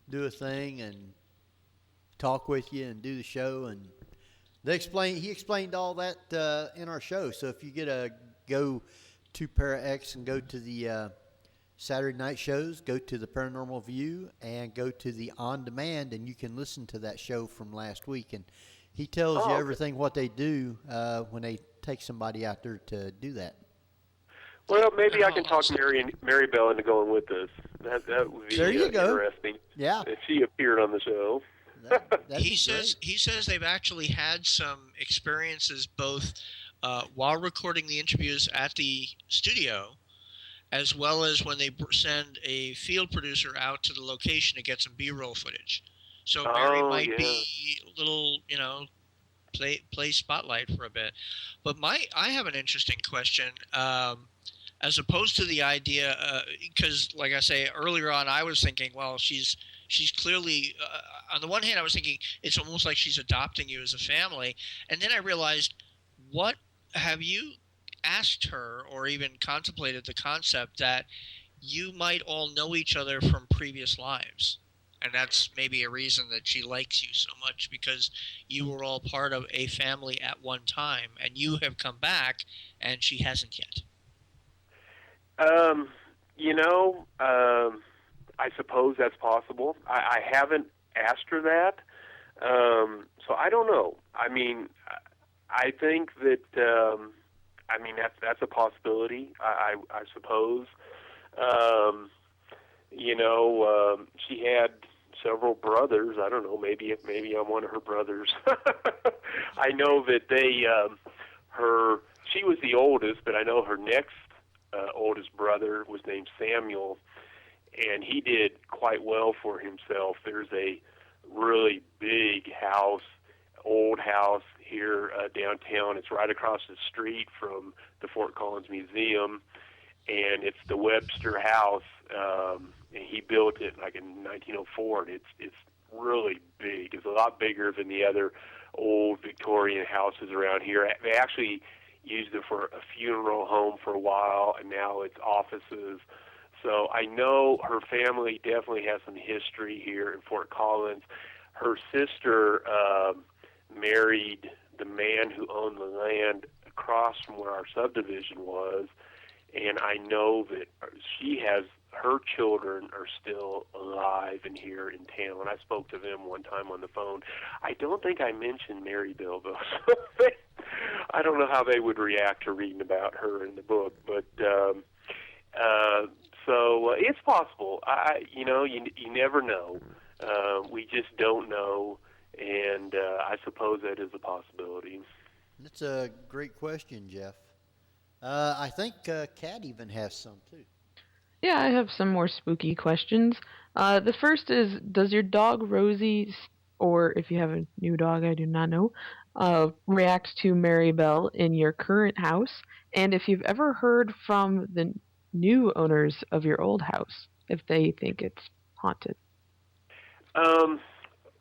do a thing and talk with you and do the show, and he explained all that in our show. So if you go to ParaX and go to the Saturday night shows, go to the Paranormal View, and go to the On Demand, and you can listen to that show from last week. And he tells you everything what they do when they take somebody out there to do that. Well, maybe I can talk Mary Bell into going with us. That would be interesting. Yeah. If she appeared on the show. He says they've actually had some experiences both while recording the interviews at the studio, as well as when they send a field producer out to the location to get some B-roll footage. So Mary might be a little, play spotlight for a bit. But I have an interesting question. As opposed to the idea, because like I say earlier on, I was thinking, well, she's clearly, on the one hand, I was thinking it's almost like she's adopting you as a family. And then I realized, what have you asked her or even contemplated the concept that you might all know each other from previous lives? And that's maybe a reason that she likes you so much, because you were all part of a family at one time, and you have come back and she hasn't yet. I suppose that's possible. I haven't asked her that, so I don't know. I mean, I think that I mean that's a possibility. I suppose. She had several brothers. I don't know. Maybe I'm one of her brothers. I know that she was the oldest, but I know her next oldest brother was named Samuel, and he did quite well for himself. There's a really big house, old house here downtown. It's right across the street from the Fort Collins Museum, and it's the Webster House. And he built it like in 1904, and it's really big. It's a lot bigger than the other old Victorian houses around here. They actually used it for a funeral home for a while, and now it's offices. So I know her family definitely has some history here in Fort Collins. Her sister married the man who owned the land across from where our subdivision was, and I know that her children are still alive and here in town. I spoke to them one time on the phone. I don't think I mentioned Marybelle, though. So I don't know how they would react to reading about her in the book, but so it's possible. You never know. We just don't know, and I suppose that is a possibility. That's a great question, Jeff. I think Kat even has some, too. Yeah, I have some more spooky questions. The first is, does your dog Rosie, or if you have a new dog, I do not know, react to Marybelle in your current house? And if you've ever heard from the new owners of your old house, if they think it's haunted.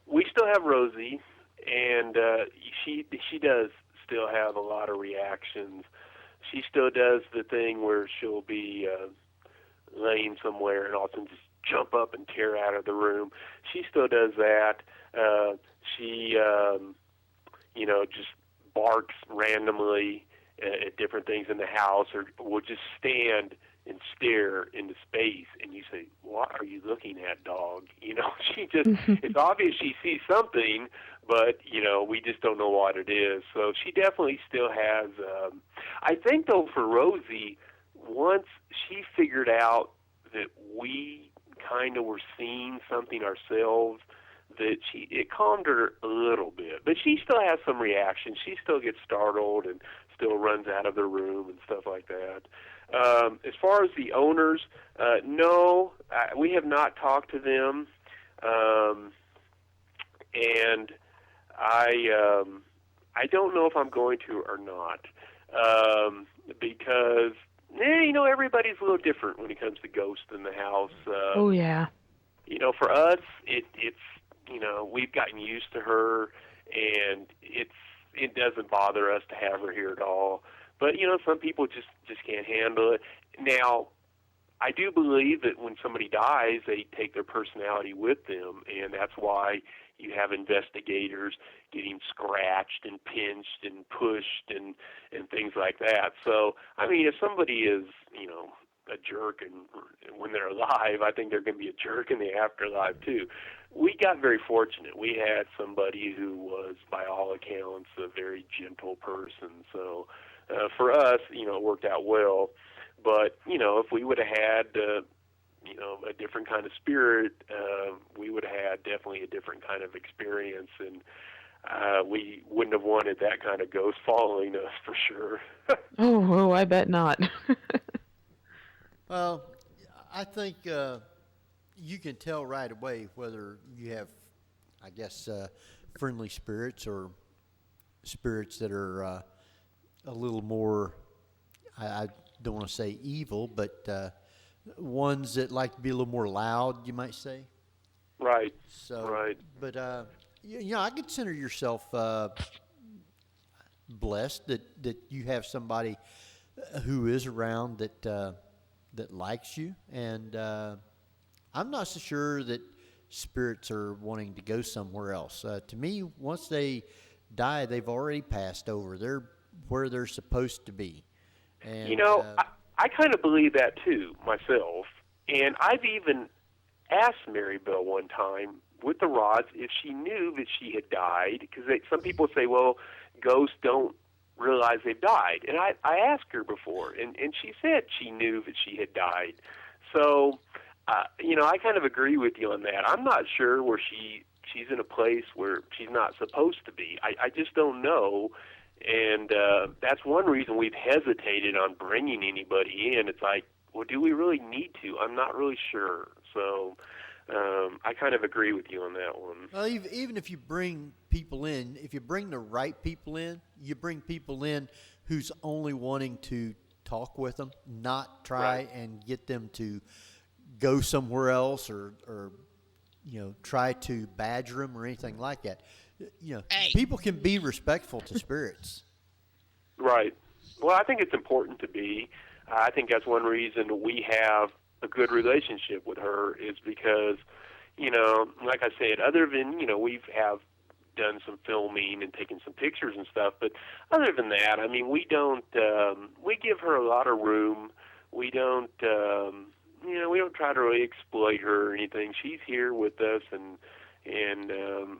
We still have Rosie, and she does still have a lot of reactions. She still does the thing where she'll be laying somewhere and all of a sudden just jump up and tear out of the room. She still does that. She just barks randomly at different things in the house, or will just stand and stare into space, and you say, "What are you looking at, dog?" She just, it's obvious she sees something, but, we just don't know what it is. So she definitely still has, I think, though, for Rosie, once she figured out that we kind of were seeing something ourselves, that it calmed her a little bit. But she still has some reaction. She still gets startled and still runs out of the room and stuff like that. As far as the owners, no, we have not talked to them, and I don't know if I'm going to or not, because everybody's a little different when it comes to ghosts in the house. Oh yeah. For us, it's we've gotten used to her, and it doesn't bother us to have her here at all. But some people just can't handle it. Now, I do believe that when somebody dies, they take their personality with them, and that's why you have investigators getting scratched and pinched and pushed and things like that. So, I mean, if somebody is, a jerk and when they're alive, I think they're going to be a jerk in the afterlife too. We got very fortunate. We had somebody who was, by all accounts, a very gentle person. So for us, it worked out well. But, if we would have had, a different kind of spirit, we would have had definitely a different kind of experience, and we wouldn't have wanted that kind of ghost following us for sure. Oh, I bet not. Well, I think you can tell right away whether you have, I guess, friendly spirits or spirits that are a little more, I don't want to say evil, but ones that like to be a little more loud, you might say. Right. So, right. But, I consider yourself blessed that you have somebody who is around that likes you, and I'm not so sure that spirits are wanting to go somewhere else. To me, once they die, they've already passed over. They're where they're supposed to be. And, I kind of believe that too myself, and I've even asked Marybelle one time with the rods if she knew that she had died, because some people say, well, ghosts don't realize they've died. And I asked her before, and she said she knew that she had died. So, I kind of agree with you on that. I'm not sure where she's in a place where she's not supposed to be. I just don't know. And that's one reason we've hesitated on bringing anybody in. It's like, well, do we really need to? I'm not really sure. So I kind of agree with you on that one. Well, even if you bring people in, if you bring the right people in, you bring people in who's only wanting to talk with them, not try and get them to go somewhere else or try to badger them or anything like that. Hey. People can be respectful to spirits. Right. Well, I think it's important to be. I think that's one reason we have a good relationship with her is because, like I said, other than, we have done some filming and taken some pictures and stuff, but other than that, I mean, we don't, we give her a lot of room. We don't, we don't try to really exploit her or anything. She's here with us, and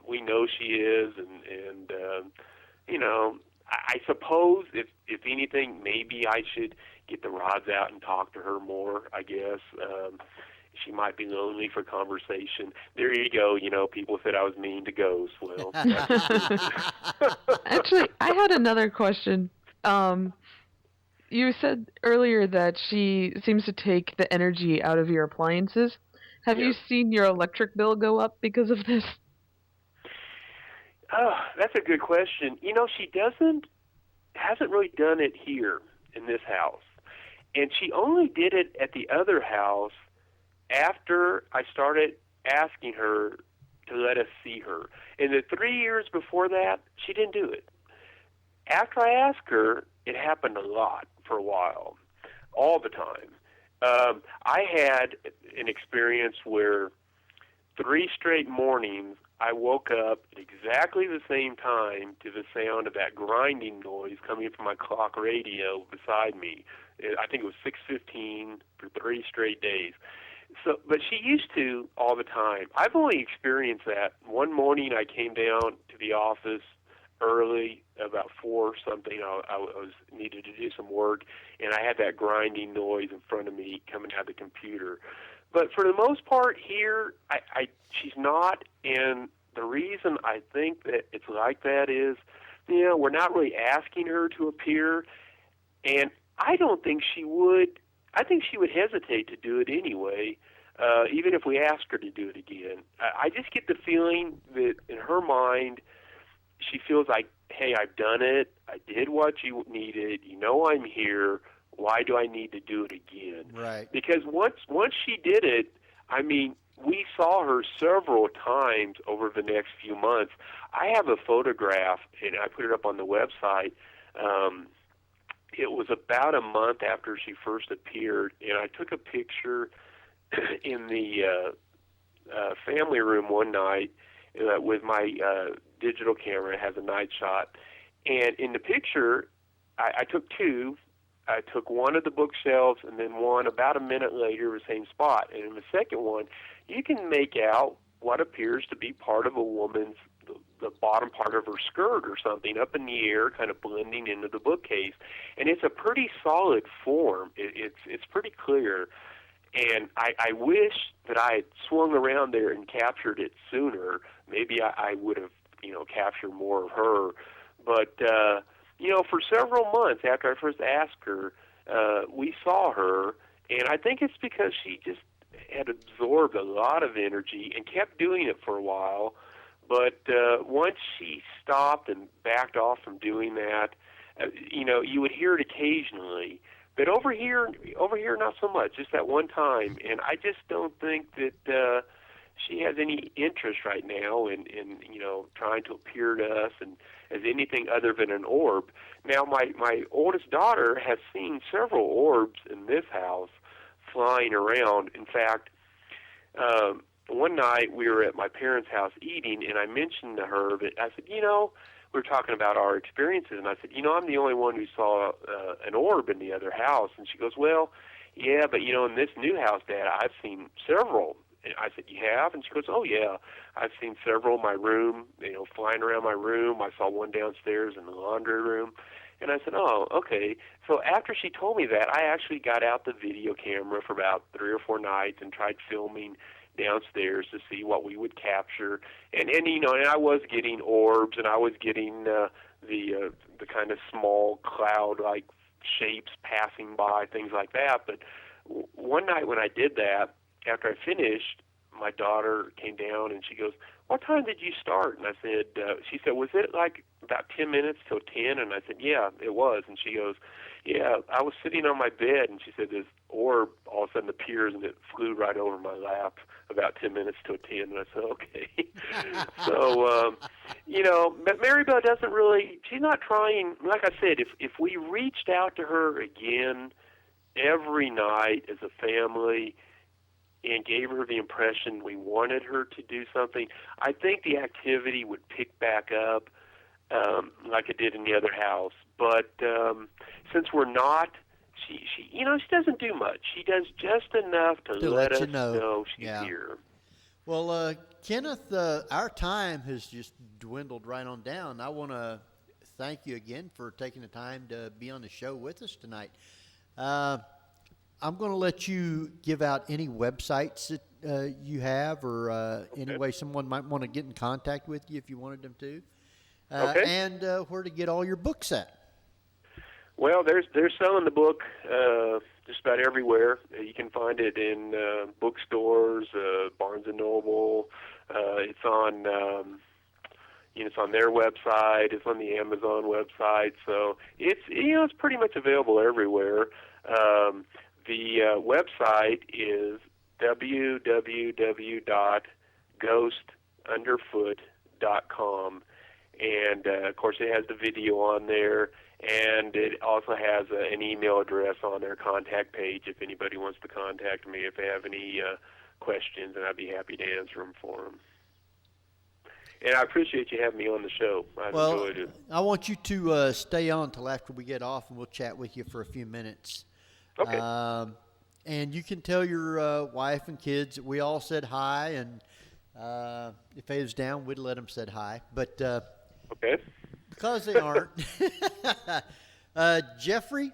we know she is, and I suppose if anything, maybe I should get the rods out and talk to her more, I guess. She might be lonely for conversation. There you go. People said I was mean to ghosts. Well, Actually, I had another question. You said earlier that she seems to take the energy out of your appliances. Have you seen your electric bill go up because of this? Oh, that's a good question. She hasn't really done it here in this house. And she only did it at the other house after I started asking her to let us see her. In the 3 years before that, she didn't do it. After I asked her, it happened a lot for a while, all the time. I had an experience where 3 straight mornings I woke up at exactly the same time to the sound of that grinding noise coming from my clock radio beside me. I think it was 6:15 for 3 straight days. So, but she used to all the time. I've only experienced that. One morning I came down to the office early, about 4 or something. I was needed to do some work, and I had that grinding noise in front of me coming out of the computer. But for the most part here, she's not, and the reason I think that it's like that is, we're not really asking her to appear, and I don't think she would. I think she would hesitate to do it anyway, even if we asked her to do it again. I just get the feeling that in her mind, she feels like, hey, I've done it. I did what you needed. I'm here. Why do I need to do it again? Right. Because once she did it, I mean, we saw her several times over the next few months. I have a photograph, and I put it up on the website. It was about a month after she first appeared, and I took a picture in the family room one night with my digital camera. It has a night shot. And in the picture, I took 2. I took one of the bookshelves and then one about a minute later, the same spot. And in the second one, you can make out what appears to be part of a woman's, the bottom part of her skirt or something up in the air, kind of blending into the bookcase. And it's a pretty solid form. It's pretty clear. And I wish that I had swung around there and captured it sooner. Maybe I would have, captured more of her. But, for several months after I first asked her, we saw her, and I think it's because she just had absorbed a lot of energy and kept doing it for a while. But once she stopped and backed off from doing that, you would hear it occasionally. But over here, not so much, just that one time. And I just don't think that she has any interest right now in trying to appear to us and as anything other than an orb. Now, my oldest daughter has seen several orbs in this house flying around. In fact, one night we were at my parents' house eating, and I mentioned to her that I said, we were talking about our experiences, and I said, I'm the only one who saw an orb in the other house. And she goes, well, yeah, but in this new house, Dad, I've seen several. And I said, you have? And she goes, oh, yeah. I've seen several in my room, flying around my room. I saw one downstairs in the laundry room. And I said, oh, okay. So after she told me that, I actually got out the video camera for about 3 or 4 nights and tried filming downstairs to see what we would capture. And and I was getting orbs, and I was getting the kind of small cloud-like shapes passing by, things like that. But one night when I did that, after I finished, my daughter came down and she goes, what time did you start? And I said, she said, was it like about 10 minutes till 10? And I said, yeah, it was. And she goes, yeah, I was sitting on my bed, and she said this orb all of a sudden appears, and it flew right over my lap about 10 minutes till 10. And I said, okay. So, but Maribel doesn't really, she's not trying, like I said, if we reached out to her again every night as a family and gave her the impression we wanted her to do something, I think the activity would pick back up like it did in the other house. But since we're not, she doesn't do much. She does just enough to let us know she's here. Well, Kenneth, our time has just dwindled right on down. I want to thank you again for taking the time to be on the show with us tonight. I'm going to let you give out any websites that you have, or any way someone might want to get in contact with you if you wanted them to, and where to get all your books at. Well, they're selling the book just about everywhere. You can find it in bookstores, Barnes and Noble. It's on it's on their website. It's on the Amazon website. So it's pretty much available everywhere. The website is www.ghostunderfoot.com, and of course it has the video on there, and it also has an email address on their contact page if anybody wants to contact me if they have any questions, and I'd be happy to answer them for them. And I appreciate you having me on the show. I've enjoyed it. I want you to stay on until after we get off, and we'll chat with you for a few minutes. Okay. And you can tell your wife and kids that we all said hi, and if they was down, we'd let them say hi. But okay. Because they aren't. Jeffrey,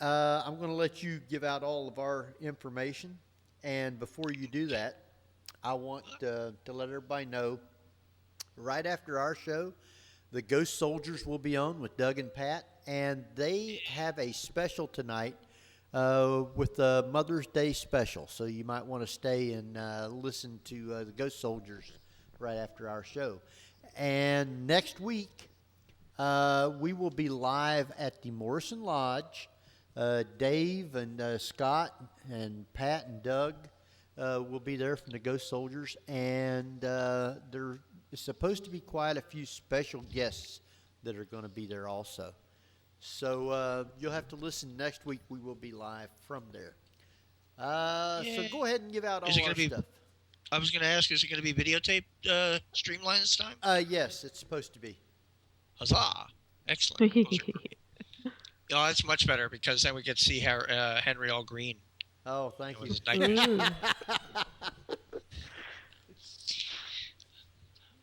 I'm going to let you give out all of our information. And before you do that, I want to let everybody know, right after our show, the Ghost Soldiers will be on with Doug and Pat, and they have a special tonight with the Mother's Day special. So you might want to stay and listen to the Ghost Soldiers right after our show. And next week, we will be live at the Morrison Lodge. Dave and Scott and Pat and Doug will be there from the Ghost Soldiers, and there is supposed to be quite a few special guests that are going to be there also. So you'll have to listen next week. We will be live from there. So go ahead and give out all our stuff. I was going to ask, is it going to be videotape streamlined this time? Yes, it's supposed to be. Huzzah! Excellent. Oh, that's much better, because then we get to see Henry all green. Oh, thank you.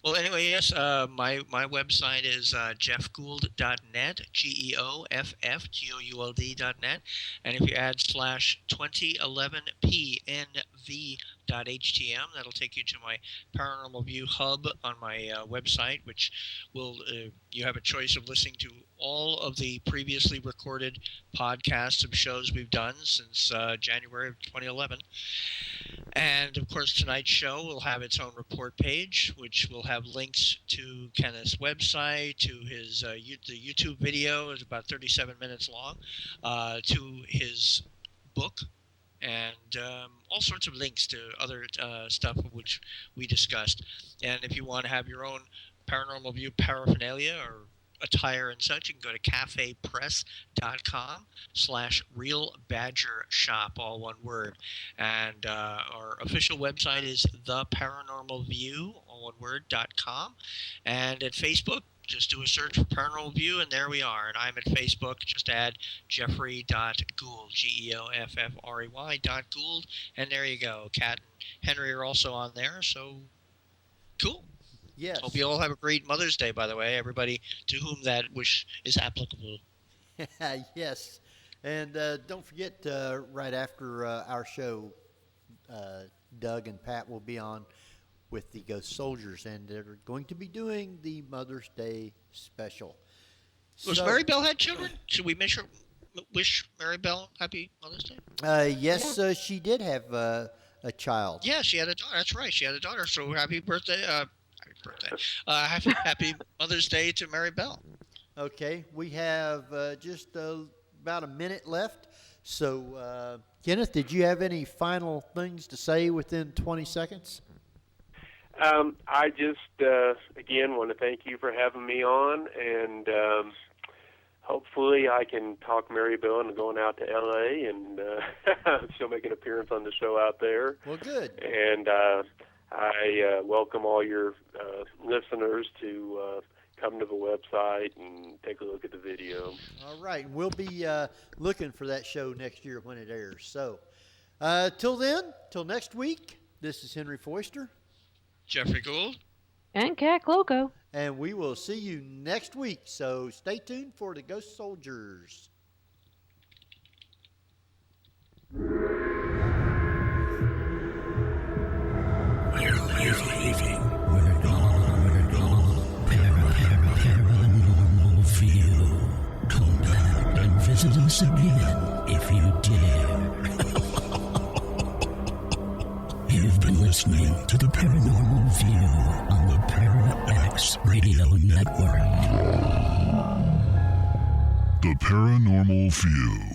Well, anyway, yes, my website is jeffgould.net, GEOFFGOULD.net, and if you add /2011PNV.htm, that'll take you to my Paranormal View hub on my website, which will you have a choice of listening to all of the previously recorded podcasts of shows we've done since January of 2011. And, of course, tonight's show will have its own report page, which will have links to Kenneth's website, to his the YouTube video, is about 37 minutes long, to his book, and all sorts of links to other stuff of which we discussed. And if you want to have your own Paranormal View paraphernalia or attire and such, you can go to cafepress.com/realbadgershop, all one word. And our official website is theparanormalview, all one word.com. And at Facebook, just do a search for Paranormal View, and there we are. And I'm at Facebook. Just add Jeffrey.Gould, GEOFFREY.Gould, and there you go. Kat and Henry are also on there, so cool. Yes. Hope you all have a great Mother's Day, by the way, everybody to whom that wish is applicable. Yes. And don't forget, right after our show, Doug and Pat will be on with the Ghost Soldiers, and they're going to be doing the Mother's Day special. Was Mary Bell had children? Should we wish Mary Bell happy Mother's Day? Yes, she did have a child. Yeah, she had a daughter. That's right. She had a daughter. So happy birthday. Happy Mother's Day to Mary Bell. Okay, we have just about a minute left. So, Kenneth, did you have any final things to say within 20 seconds? I just, again, want to thank you for having me on, and hopefully I can talk Mary Bell into going out to L.A., and she'll make an appearance on the show out there. Well, good. And I welcome all your listeners to come to the website and take a look at the video. All right. We'll be looking for that show next year when it airs. So, till next week, this is Henry Foister. Jeffrey Gould. And Cat Cloco. And we will see you next week. So stay tuned for the Ghost Soldiers. We're leaving. We're gone. Paranormal View. Come back and visit us again if you dare. You've been listening to the Paranormal View on the Para-X Radio Network. The Paranormal View.